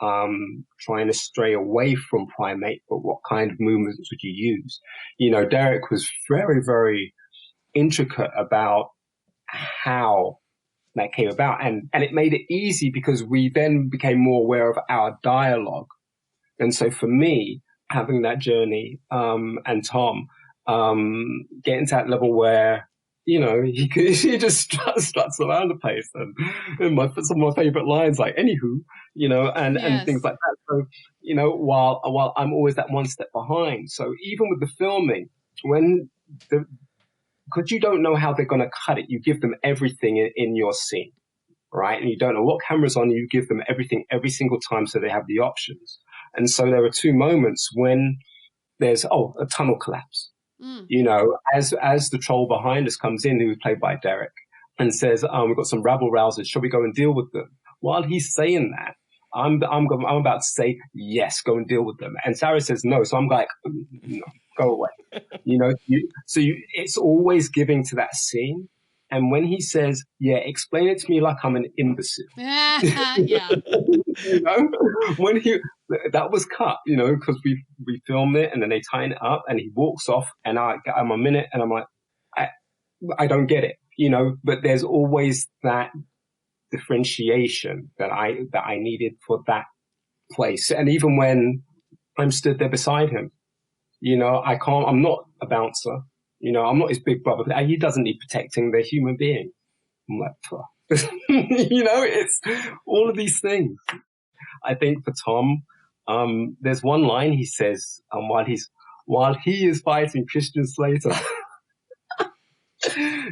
trying to stray away from primate, but what kind of movements would you use? You know, Derek was very, very intricate about how that came about. And it made it easy because we then became more aware of our dialogue. And so for me, having that journey, and Tom, getting to that level where, you know, he just struts around the place, and some of my favorite lines, like, anywho, you know, and things like that. So, you know, while I'm always that one step behind. So even with the filming, because you don't know how they're going to cut it, you give them everything in your scene, right? And you don't know what camera's on, you give them everything every single time so they have the options. And so there are two moments when there's, a tunnel collapse. You know, as the troll behind us comes in, who was played by Derek, and says, we've got some rabble rousers, shall we go and deal with them? While he's saying that, I'm about to say, yes, go and deal with them. And Sarah says no, so I'm like, no, go away. You know, it's always giving to that scene. And when he says, yeah, explain it to me like I'm an imbecile. Yeah. You know, that was cut, you know, because we filmed it and then they tighten it up and he walks off and I'm a minute and I'm like, I don't get it, you know, but there's always that differentiation that I needed for that place. And even when I'm stood there beside him, you know, I'm not a bouncer. You know, I'm not his big brother. He doesn't need protecting. They're human beings. I'm like, you know, it's all of these things. I think for Tom, there's one line he says while he is fighting Christian Slater,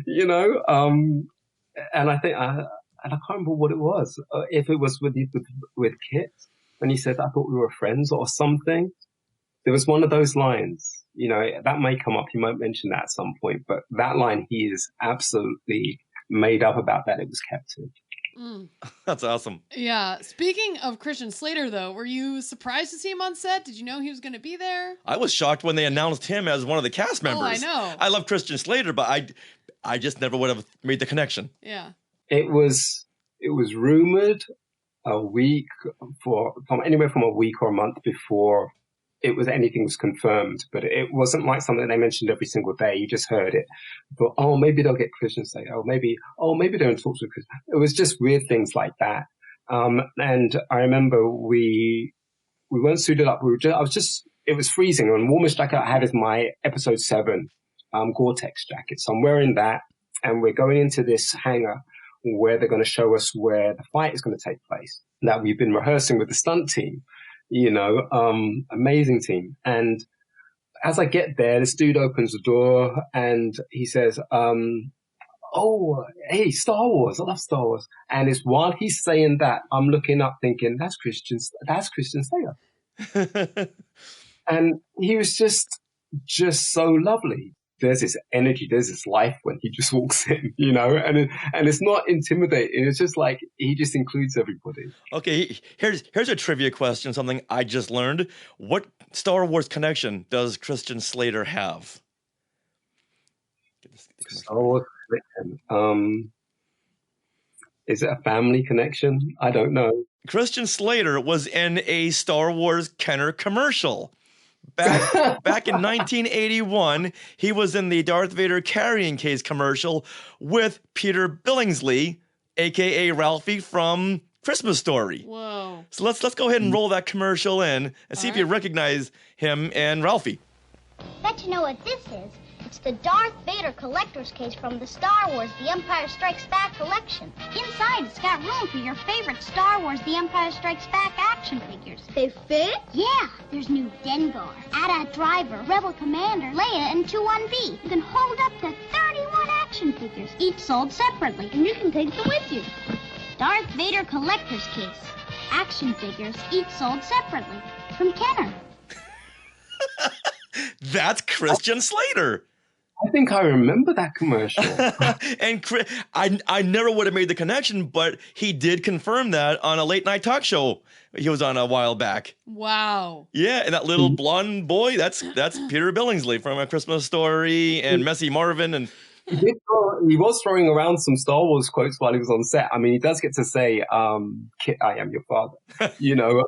you know, and I think and I can't remember what it was. If it was with Kit, when he said, "I thought we were friends" or something. There was one of those lines, you know, that may come up. He might mention that at some point, but that line, he is absolutely made up about that. It was kept in. That's awesome. Yeah. Speaking of Christian Slater, though, were you surprised to see him on set? Did you know he was going to be there? I was shocked when they announced him as one of the cast members. Oh, I know. I love Christian Slater, but I just never would have made the connection. Yeah. It was rumored anywhere from a week or a month before anything was confirmed, but it wasn't like something they mentioned every single day. You just heard it. But, maybe they'll get Christian Slater. Maybe they're in talks with Christian. It was just weird things like that. And I remember we weren't suited up. It was freezing. And the warmest jacket I had is my episode 7, Gore-Tex jacket. So I'm wearing that and we're going into this hangar where they're going to show us where the fight is going to take place that we've been rehearsing with the stunt team. You know, amazing team. And as I get there, this dude opens the door and he says, hey, Star Wars. I love Star Wars. And it's while he's saying that, I'm looking up thinking, that's Christian Slater. And he was just so lovely. There's this energy, there's this life when he just walks in, you know, and it's not intimidating. It's just like he just includes everybody. Okay, here's a trivia question, something I just learned. What Star Wars connection does Christian Slater have? Star Wars connection. Is it a family connection? I don't know. Christian Slater was in a Star Wars Kenner commercial. Back in 1981, he was in the Darth Vader carrying case commercial with Peter Billingsley, aka Ralphie from Christmas Story. Whoa. So let's go ahead and roll that commercial in and see if you recognize him and Ralphie. Bet you know what this is. It's the Darth Vader collector's case from the Star Wars The Empire Strikes Back collection. Inside, it's got room for your favorite Star Wars The Empire Strikes Back action figures. They fit? Yeah. There's new Dengar, AT-AT Driver, Rebel Commander, Leia, and 2-1B. You can hold up to 31 action figures, each sold separately, and you can take them with you. Darth Vader collector's case. Action figures, each sold separately. From Kenner. That's Christian Slater. I think I remember that commercial. And I never would have made the connection, but he did confirm that on a late night talk show he was on a while back. Wow. Yeah, and that little blonde boy, that's Peter Billingsley from A Christmas Story and Messy Marvin. And he was throwing around some Star Wars quotes while he was on set. I mean, he does get to say, Kit, I am your father, you know,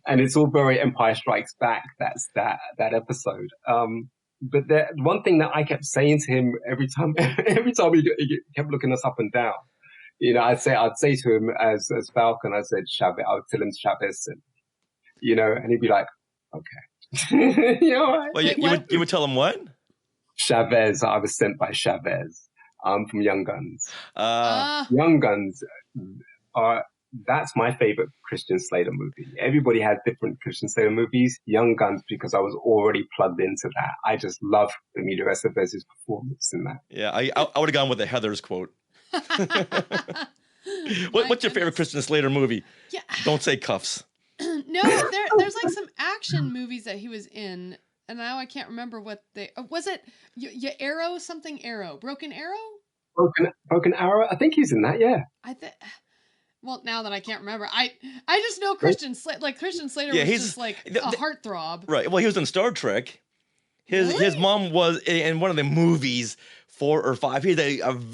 and it's all very Empire Strikes Back. That's that episode. But one thing that I kept saying to him every time he kept looking us up and down, You know, I'd say to him as Falken, I said Chavez. I would tell him Chavez, and you know, and he'd be like, okay. You know, right? Well, you would tell him what? Chavez. I was sent by Chavez. From Young Guns. Young Guns that's my favorite Christian Slater movie. Everybody had different Christian Slater movies. Young Guns, because I was already plugged into that. I just loved Emilio Estevez's performance in that. Yeah, I would have gone with the Heathers quote. What's your favorite Christian Slater movie? Yeah. Don't say Cuffs. No, there's like some action movies that he was in, and now I can't remember what they... was it Arrow? Something Arrow? Broken Arrow? Broken Arrow? I think he's in that, yeah. Well, now that I can't remember, I just know Christian Slater. Like Christian Slater was just like a heartthrob. Right. Well, he was in Star Trek. His mom was in one of the movies, 4 or 5. He had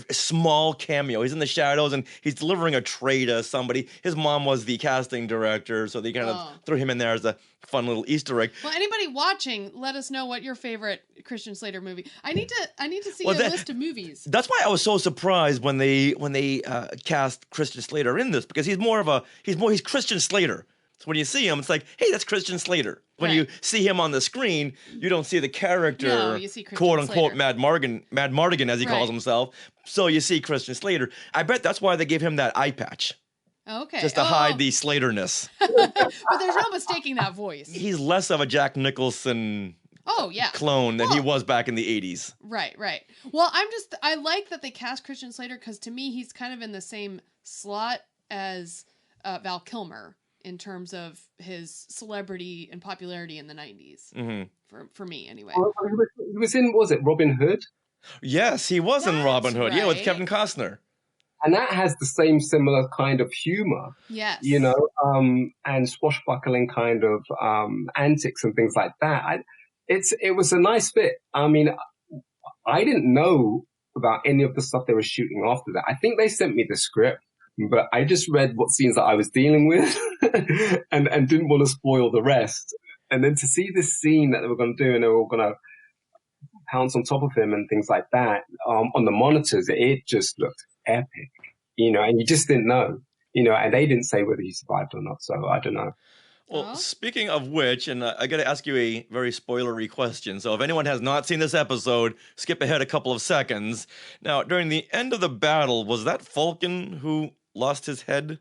a small cameo. He's in the shadows and he's delivering a tray to somebody. His mom was the casting director, so they kind of threw him in there as a fun little Easter egg. Well, anybody watching, let us know what your favorite Christian Slater movie. I need to see a list of movies. That's why I was so surprised when they cast Christian Slater in this, because he's Christian Slater. So when you see him, it's like, hey, that's Christian Slater. When you see him on the screen, you don't see the character, no, you see quote unquote, Mad Mardigan, as he calls himself. So you see Christian Slater. I bet that's why they gave him that eye patch. Okay. Just to hide the Slaterness. But there's no mistaking that voice. He's less of a Jack Nicholson clone than he was back in the 80s. Right. Well, I like that they cast Christian Slater because to me, he's kind of in the same slot as Val Kilmer in terms of his celebrity and popularity in the 90s. Mm-hmm. For me, anyway. He was in, was it Robin Hood? Yes, he was in Robin Hood. Right. Yeah, with Kevin Costner. And that has the same similar kind of humor. Yes. You know, and swashbuckling kind of antics and things like that. It was a nice fit. I mean, I didn't know about any of the stuff they were shooting after that. I think they sent me the script, but I just read what scenes that I was dealing with and didn't want to spoil the rest. And then to see this scene that they were going to do and they were going to pounce on top of him and things like that on the monitors, it just looked epic, you know, and you just didn't know, you know, and they didn't say whether he survived or not. So I don't know. Well, speaking of which, and I got to ask you a very spoilery question. So if anyone has not seen this episode, skip ahead a couple of seconds. Now, during the end of the battle, was that Falken who lost his head?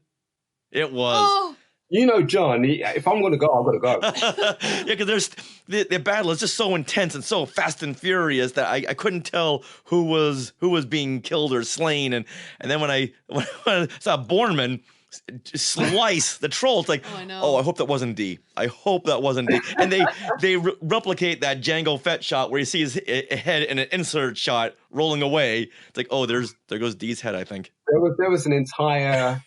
It was. Oh. You know, John, if I'm going to go, I'm going to go. Yeah, because there's the battle is just so intense and so fast and furious that I couldn't tell who was being killed or slain. And then when I saw Borman slice the troll, it's like, I hope that wasn't Dee. I hope that wasn't Dee. And they replicate that Jango Fett shot where you see his head in an insert shot rolling away. It's like, there goes Dee's head, I think. There was an entire...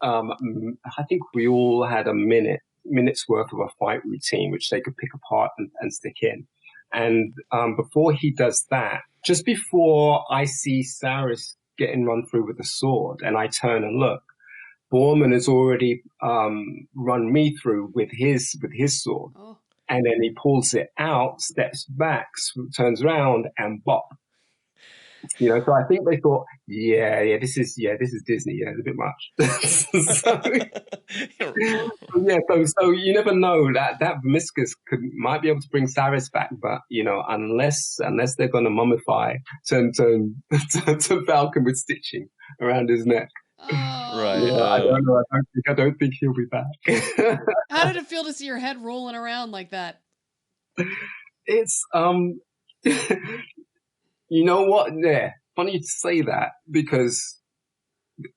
I think we all had a minute's worth of a fight routine, which they could pick apart and stick in. And before he does that, just before I see Sarris getting run through with the sword, and I turn and look, Borman has already run me through with his sword. Oh. And then he pulls it out, steps back, turns around, and bop. You know, so I think they thought, this is Disney. Yeah, it's a bit much. So you never know that Vermiscus might be able to bring Sarris back, but you know, unless they're going to mummify, turn Falken with stitching around his neck. Oh. Right. Yeah, I don't know. I don't think he'll be back. How did it feel to see your head rolling around like that? It's you know what? Yeah, funny to say that because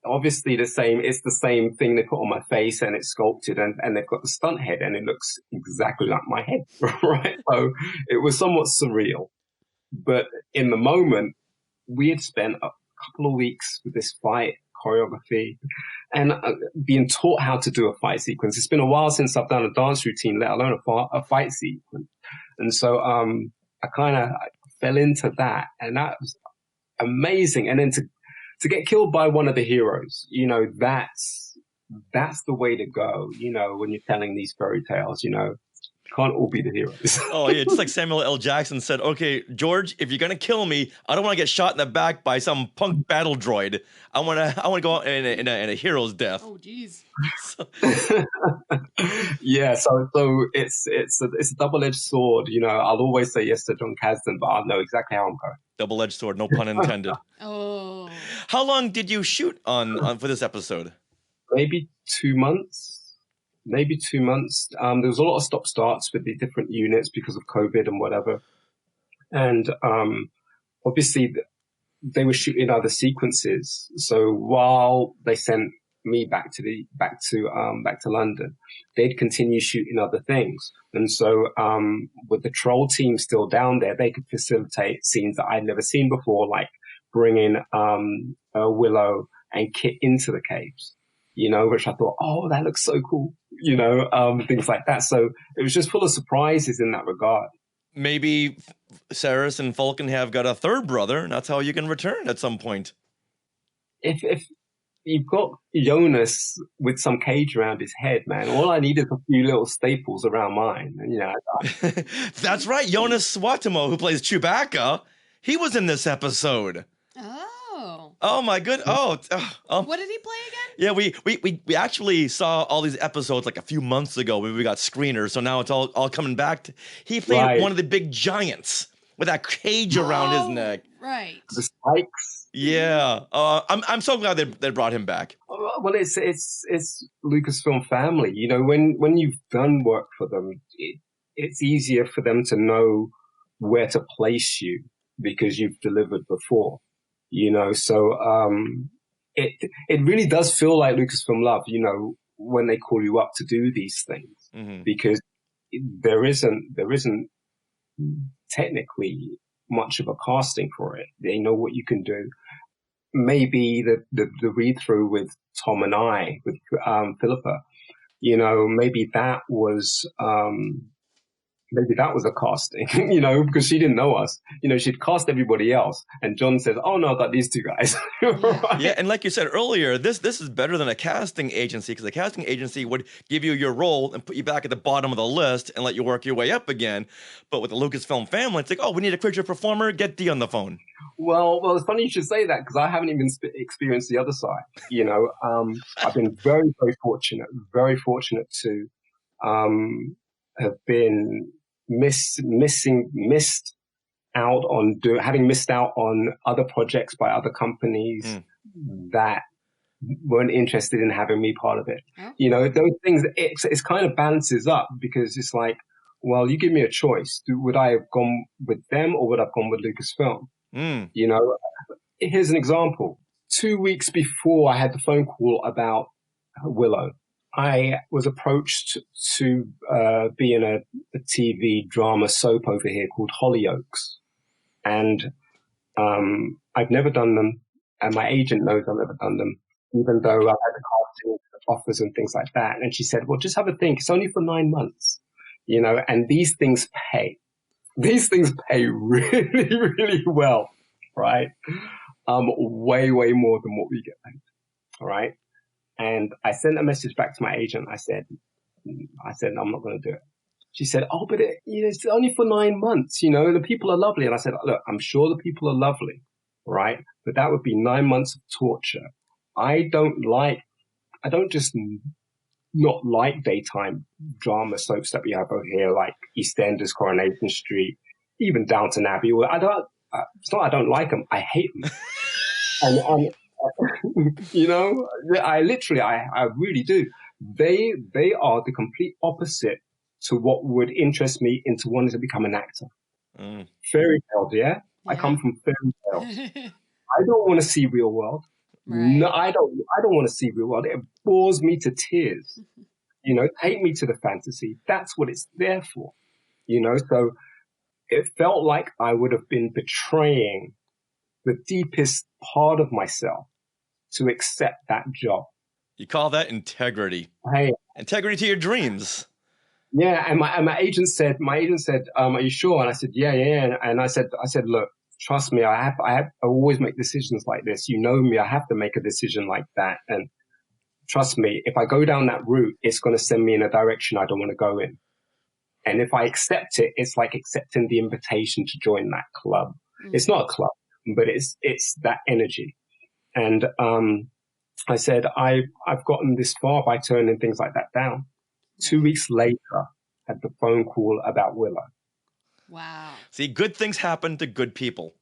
obviously it's the same thing they put on my face and it's sculpted and they've got the stunt head and it looks exactly like my head, right? So it was somewhat surreal. But in the moment, we had spent a couple of weeks with this fight choreography and being taught how to do a fight sequence. It's been a while since I've done a dance routine, let alone a fight sequence. And so I kind of fell into that, and that was amazing. And then to get killed by one of the heroes, you know, that's the way to go, you know, when you're telling these fairy tales, you know. Can't all be the heroes. Oh yeah, just like Samuel L. Jackson said, okay, George, if you're gonna kill me, I don't want to get shot in the back by some punk battle droid. I want to go out in a hero's death. Oh jeez. Yeah, so it's a double-edged sword. You know, I'll always say yes to John Kasdan, but I'll know exactly how I'm going. Double-edged sword, no pun intended. Oh. How long did you shoot on for this episode? Maybe 2 months. Maybe 2 months. There was a lot of stop-starts with the different units because of COVID and whatever. And obviously, they were shooting other sequences. So while they sent me back to London, they'd continue shooting other things. And so with the Troll team still down there, they could facilitate scenes that I'd never seen before, like bringing Willow and Kit into the caves. You know, which I thought, oh, that looks so cool, you know, things like that. So it was just full of surprises in that regard. Maybe Sarris and Falken have got a third brother, and that's how you can return at some point. If you've got Jonas with some cage around his head, man, all I need is a few little staples around mine. And, you know, that's right. Jonas Swatimo, who plays Chewbacca, he was in this episode. Oh my good. What did he play again? Yeah, we actually saw all these episodes like a few months ago when we got screeners, so now it's all coming back. He played one of the big giants with that cage around his neck. Right. The spikes. Yeah. I'm so glad they brought him back. Well, it's Lucasfilm family. You know, when you've done work for them, it's easier for them to know where to place you because you've delivered before. You know, so it really does feel like Lucasfilm love, you know, when they call you up to do these things, because there isn't technically much of a casting for it. They know what you can do. Maybe the read through with Tom and I, with Philippa, you know, maybe that was a casting, you know, because she didn't know us. You know, she'd cast everybody else. And John says, oh, no, I got these two guys. Right? Yeah, and like you said earlier, this is better than a casting agency because a casting agency would give you your role and put you back at the bottom of the list and let you work your way up again. But with the Lucasfilm family, it's like, oh, we need a creature performer, get Dee on the phone. Well, it's funny you should say that because I haven't even experienced the other side. You know, I've been very, very fortunate to have been missed out on having missed out on other projects by other companies that weren't interested in having me part of it. You know, those things, it's kind of balances up because it's like, well, you give me a choice. Would I have gone with them or would I have gone with Lucasfilm? You know, here's an example. 2 weeks before I had the phone call about Willow, I was approached to be in a TV drama soap over here called Hollyoaks. And I've never done them, and my agent knows I've never done them, even though I've had the casting offers and things like that. And she said, well, just have a think. It's only for 9 months, you know, and these things pay. These things pay really, really well, right? Way, way more than what we get paid, all right? And I sent a message back to my agent. I said, I'm not going to do it. She said, oh, but it's only for 9 months, you know, the people are lovely. And I said, look, I'm sure the people are lovely, right? But that would be 9 months of torture. I don't just not like daytime drama soaps that we have over here, like EastEnders, Coronation Street, even Downton Abbey. It's not I don't like them. I hate them. and you know, I really do. They are the complete opposite to what would interest me into wanting to become an actor. Fairy tales, yeah? I come from fairy tales. I don't want to see real world. Right. No, I don't want to see real world. It bores me to tears. You know, take me to the fantasy. That's what it's there for. You know, so it felt like I would have been betraying the deepest part of myself to accept that job. You call that integrity. Hey, integrity to your dreams. Yeah, and my agent said, are you sure? And I said, yeah. And I said, look, trust me, I always make decisions like this. You know me, I have to make a decision like that. And trust me, if I go down that route, it's going to send me in a direction I don't want to go in. And if I accept it, it's like accepting the invitation to join that club. It's not a club, but it's that energy. And I said, I've gotten this far by turning things like that down. 2 weeks later, had the phone call about Willow. Wow. See, good things happen to good people.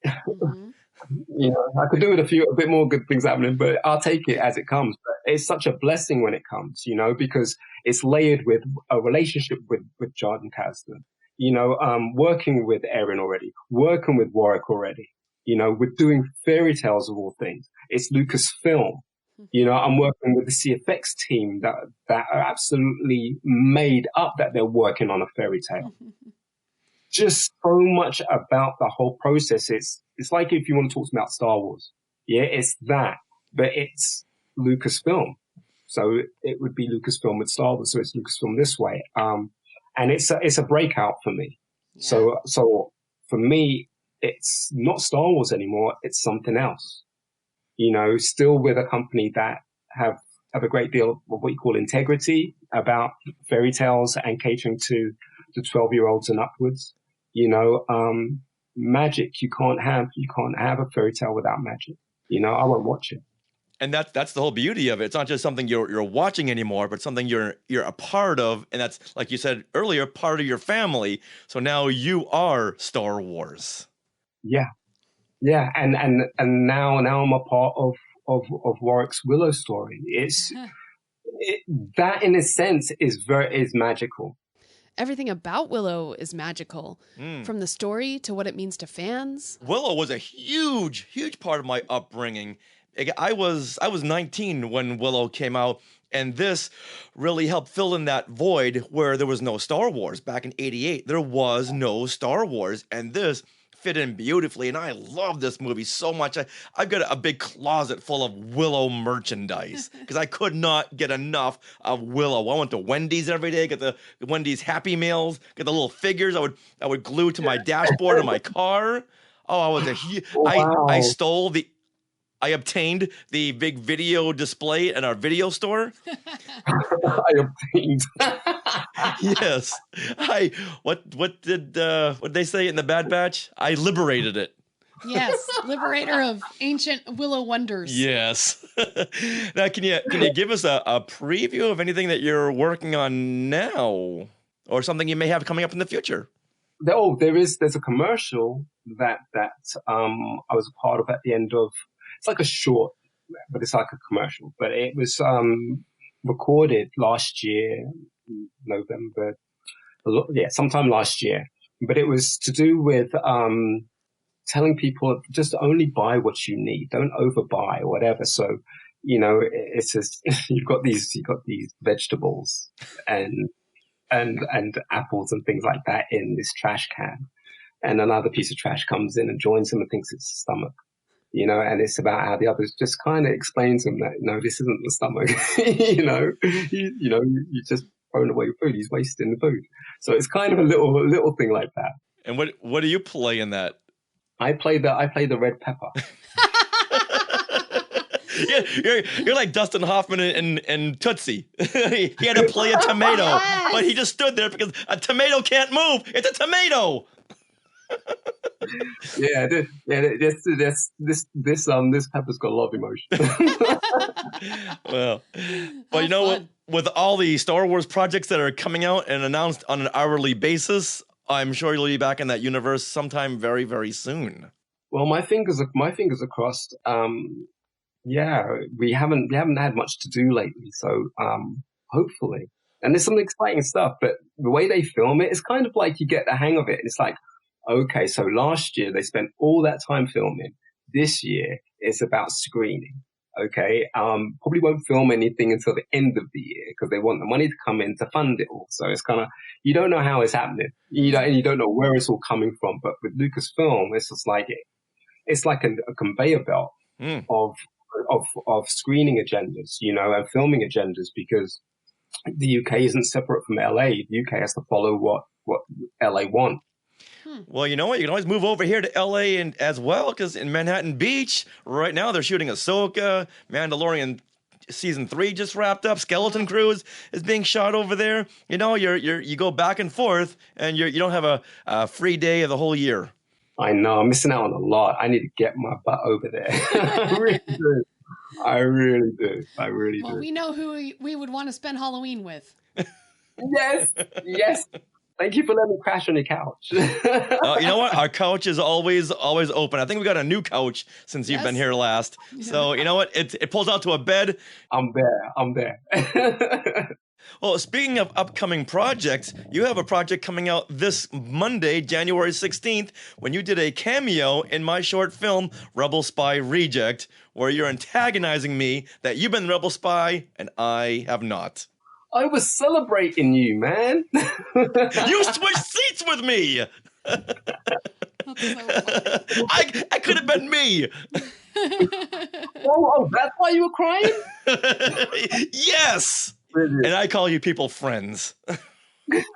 You know, I could do with a bit more good things happening, but I'll take it as it comes. But it's such a blessing when it comes, you know, because it's layered with a relationship with Jordan Kasdan, you know, working with Erin already, working with Warwick already, you know, we're doing fairy tales of all things. It's Lucasfilm. You know, I'm working with the CFX team that are absolutely made up that they're working on a fairy tale. Just so much about the whole process. It's like if you want to talk about Star Wars. Yeah, it's that, but it's Lucasfilm. So it would be Lucasfilm with Star Wars. So it's Lucasfilm this way. And it's a breakout for me. Yeah. So for me, it's not Star Wars anymore. It's something else. You know, still with a company that have a great deal of what you call integrity about fairy tales and catering to the 12-year-olds and upwards. You know, magic, you can't have a fairy tale without magic. You know, I won't watch it. And that's the whole beauty of it. It's not just something you're watching anymore, but something you're a part of, and that's, like you said earlier, part of your family. So now you are Star Wars. Yeah. Yeah, and now I'm a part of Warwick's Willow story. That in a sense is magical. Everything about Willow is magical, from the story to what it means to fans. Willow was a huge part of my upbringing. I was 19 when Willow came out, and this really helped fill in that void where there was no Star Wars. Back in '88, there was no Star Wars, and this fit in beautifully, and I love this movie so much. I've got a big closet full of Willow merchandise because I could not get enough of Willow. I went to Wendy's every day, get the Wendy's Happy Meals, get the little figures I would glue to my dashboard of my car. Oh, I obtained the big video display in our video store. I obtained. Yes. What did they say in the Bad Batch? I liberated it. Yes, liberator of ancient Willow wonders. Yes. Now, can you give us a preview of anything that you're working on now, or something you may have coming up in the future? Oh, there's a commercial that I was a part of at the end of. It's like a short, but it's like a commercial. But it was recorded last year, November, sometime last year. But it was to do with telling people just only buy what you need, don't overbuy or whatever. So, you know, it's just you've got these vegetables and apples and things like that in this trash can, and another piece of trash comes in and joins them and thinks it's the stomach. You know, and it's about how the others just kind of explains to them that, no, this isn't the stomach. You just throwing away your food. He's wasting the food. So it's kind of a little thing like that. And what do you play in that? I play the red pepper. Yeah, you're like Dustin Hoffman and Tootsie. He had to play a tomato, yes! But he just stood there because a tomato can't move. It's a tomato. This pepper's got a lot of emotion. Well, but you know what? With all the Star Wars projects that are coming out and announced on an hourly basis, I'm sure you'll be back in that universe sometime very, very soon. Well, my fingers are crossed. We haven't had much to do lately, so hopefully. And there's some exciting stuff, but the way they film it, it's kind of like you get the hang of it. It's like, okay, so last year they spent all that time filming. This year it's about screening. Okay, probably won't film anything until the end of the year because they want the money to come in to fund it all. So it's kind of, you don't know how it's happening. You don't know where it's all coming from. But with Lucasfilm, it's just like it's like a conveyor belt of screening agendas, you know, and filming agendas, because the UK isn't separate from LA. The UK has to follow what LA want. Well, you know what? You can always move over here to LA and as well, because in Manhattan Beach right now they're shooting Ahsoka, Mandalorian season 3 just wrapped up. Skeleton Crew is being shot over there. You know, you go back and forth, and you don't have a free day of the whole year. I know, I'm missing out on a lot. I need to get my butt over there. I really do. I really do. Well, we know who we would want to spend Halloween with. Yes. Thank you for letting me crash on your couch. You know what? Our couch is always open. I think we got a new couch since you've been here last. So you know what? It pulls out to a bed. I'm there. Well, speaking of upcoming projects, you have a project coming out this Monday, January 16th, when you did a cameo in my short film, Rebel Spy Reject, where you're antagonizing me that you've been Rebel Spy and I have not. I was celebrating you, man. You switched seats with me. I could have been me. Oh, that's why you were crying? Yes. Brilliant. And I call you people friends.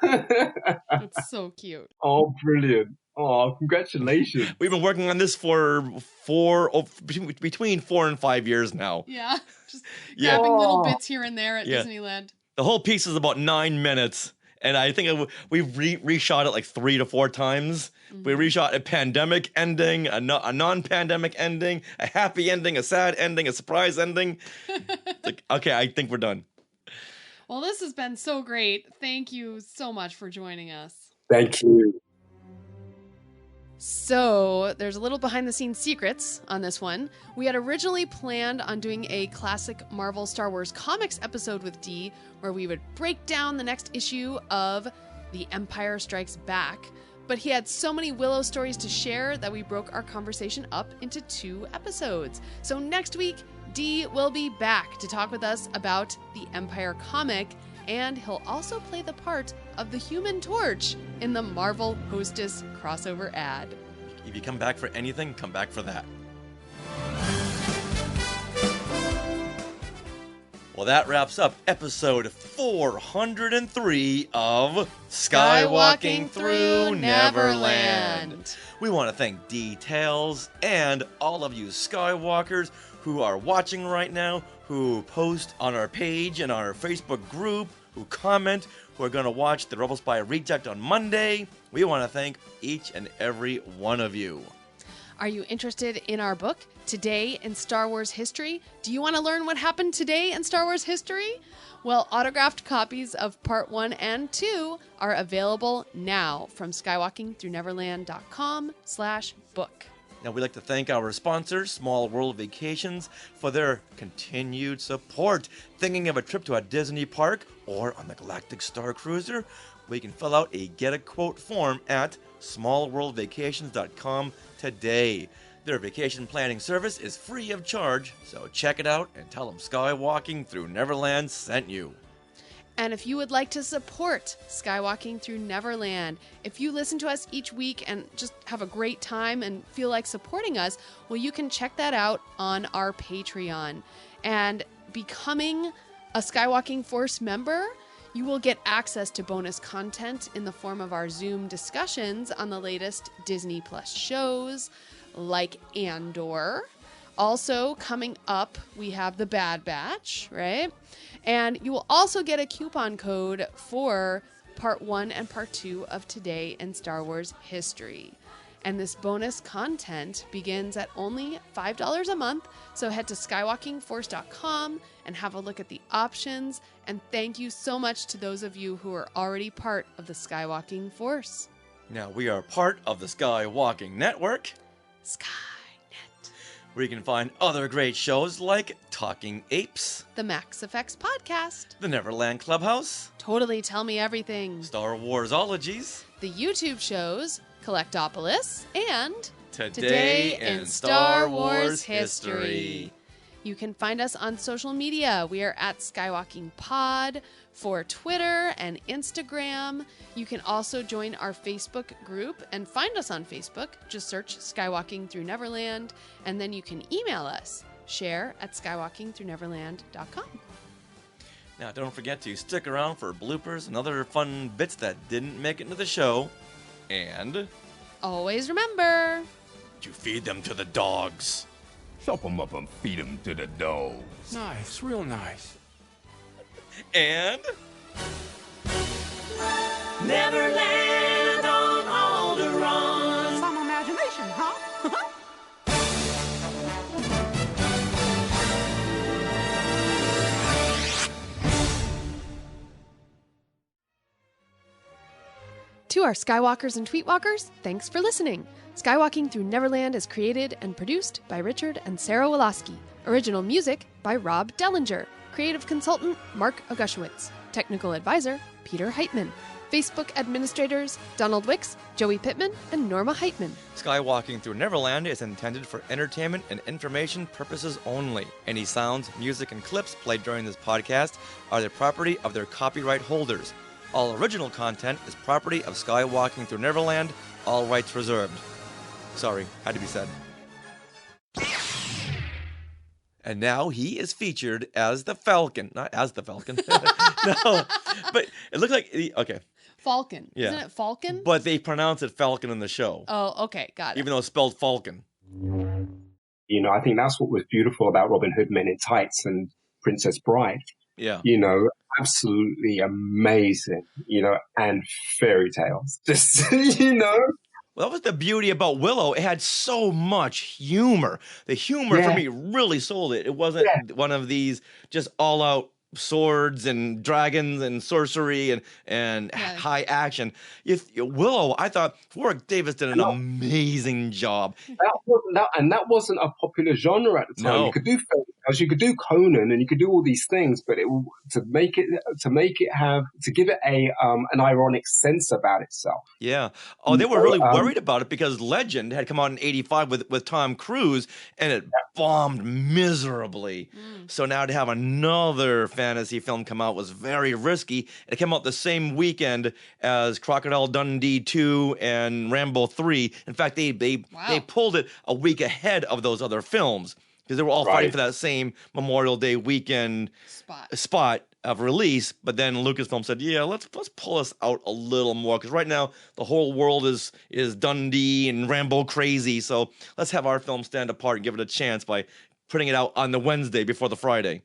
That's so cute. Oh, brilliant. Oh, congratulations. We've been working on this for between 4 and 5 years now. Yeah. Just grabbing little bits here and there at Disneyland. The whole piece is about 9 minutes. And I think we've reshot it like 3 to 4 times. Mm-hmm. We reshot a pandemic ending, a non-pandemic ending, a happy ending, a sad ending, a surprise ending. It's like, okay, I think we're done. Well, this has been so great. Thank you so much for joining us. Thank you. So there's a little behind the scenes secrets on this one. We had originally planned on doing a classic Marvel Star Wars comics episode with Dee, where we would break down the next issue of The Empire Strikes Back. But he had so many Willow stories to share that we broke our conversation up into 2 episodes. So next week, Dee will be back to talk with us about the Empire comic, and he'll also play the part of the Human Torch in the Marvel Hostess crossover ad. If you come back for anything, come back for that. Well, that wraps up episode 403 of SKYwalking Through Neverland. We want to thank Dee Tails and all of you Skywalkers who are watching right now, who post on our page and our Facebook group, who comment, who are going to watch the Rebel Spy Reject on Monday. We want to thank each and every one of you. Are you interested in our book, Today in Star Wars History? Do you want to learn what happened today in Star Wars history? Well, autographed copies of Part 1 and 2 are available now from skywalkingthroughneverland.com/book. Now, we'd like to thank our sponsor, Small World Vacations, for their continued support. Thinking of a trip to a Disney park or on the Galactic Star Cruiser? We can fill out a Get a Quote form at smallworldvacations.com today. Their vacation planning service is free of charge, so check it out and tell them SKYwalking Through Neverland sent you. And if you would like to support SKYwalking Through Neverland, if you listen to us each week and just have a great time and feel like supporting us, well, you can check that out on our Patreon. And becoming a SKYwalking Force member, you will get access to bonus content in the form of our Zoom discussions on the latest Disney Plus shows, like Andor. Also, coming up, we have The Bad Batch, right? And you will also get a coupon code for Part 1 and Part 2 of Today in Star Wars History. And this bonus content begins at only $5 a month, so head to skywalkingforce.com and have a look at the options. And thank you so much to those of you who are already part of the Skywalking Force. Now, we are part of the SKYwalking Network, where you can find other great shows like Talking Apes, the Max EFX Podcast, the Neverland Clubhouse, Totally Tell Me Everything, Star Warsologies, the YouTube shows Collectopolis, and Today in Star Wars History. You can find us on social media. We are at SKYwalking Pod for Twitter and Instagram. You can also join our Facebook group and find us on Facebook. Just search SKYwalking Through Neverland, and then you can email us, share@skywalkingthroughneverland.com. Now, don't forget to stick around for bloopers and other fun bits that didn't make it into the show. And always remember to feed them to the dogs. Chop 'em up and feed 'em to the dogs. Nice, real nice. And Neverland on Alderaan. Some imagination, huh? To our Skywalkers and Tweetwalkers, thanks for listening. Skywalking Through Neverland is created and produced by Richard and Sarah Woloski. Original music by Rob Dellinger. Creative consultant Mark Augushowitz. Technical advisor Peter Heitman. Facebook administrators Donald Wicks, Joey Pittman, and Norma Heitman. Skywalking Through Neverland is intended for entertainment and information purposes only. Any sounds, music, and clips played during this podcast are the property of their copyright holders. All original content is property of Skywalking Through Neverland, all rights reserved. Sorry, had to be said. And now he is featured as the Falken. Not as the Falken. No, but it looked like, okay. Falken. Yeah. Isn't it Falken? But they pronounce it Falcon in the show. Oh, okay, got it. Even though it's spelled Falcon. You know, I think that's what was beautiful about Robin Hood Men in Tights and Princess Bride. Yeah. You know, absolutely amazing, you know, and fairy tales. Just, you know. Well, that was the beauty about Willow. It had so much humor. The humor for me really sold it. It wasn't one of these just all-out swords and dragons and sorcery and high action. Willow, I thought Warwick Davis did an amazing job. That wasn't a popular genre at the time. No. You could do fairy tales, you could do Conan, and you could do all these things, but to give it an ironic sense about itself. Yeah. Oh, they were really worried about it because Legend had come out in '85 with Tom Cruise, and it bombed miserably. So now to have another fantasy film come out was very risky. It came out the same weekend as Crocodile Dundee 2 and Rambo 3. In fact, they pulled it a week ahead of those other films because they were all fighting for that same Memorial Day weekend spot of release. But then Lucasfilm said, "Yeah, let's pull us out a little more because right now the whole world is Dundee and Rambo crazy. So let's have our film stand apart and give it a chance by putting it out on the Wednesday before the Friday."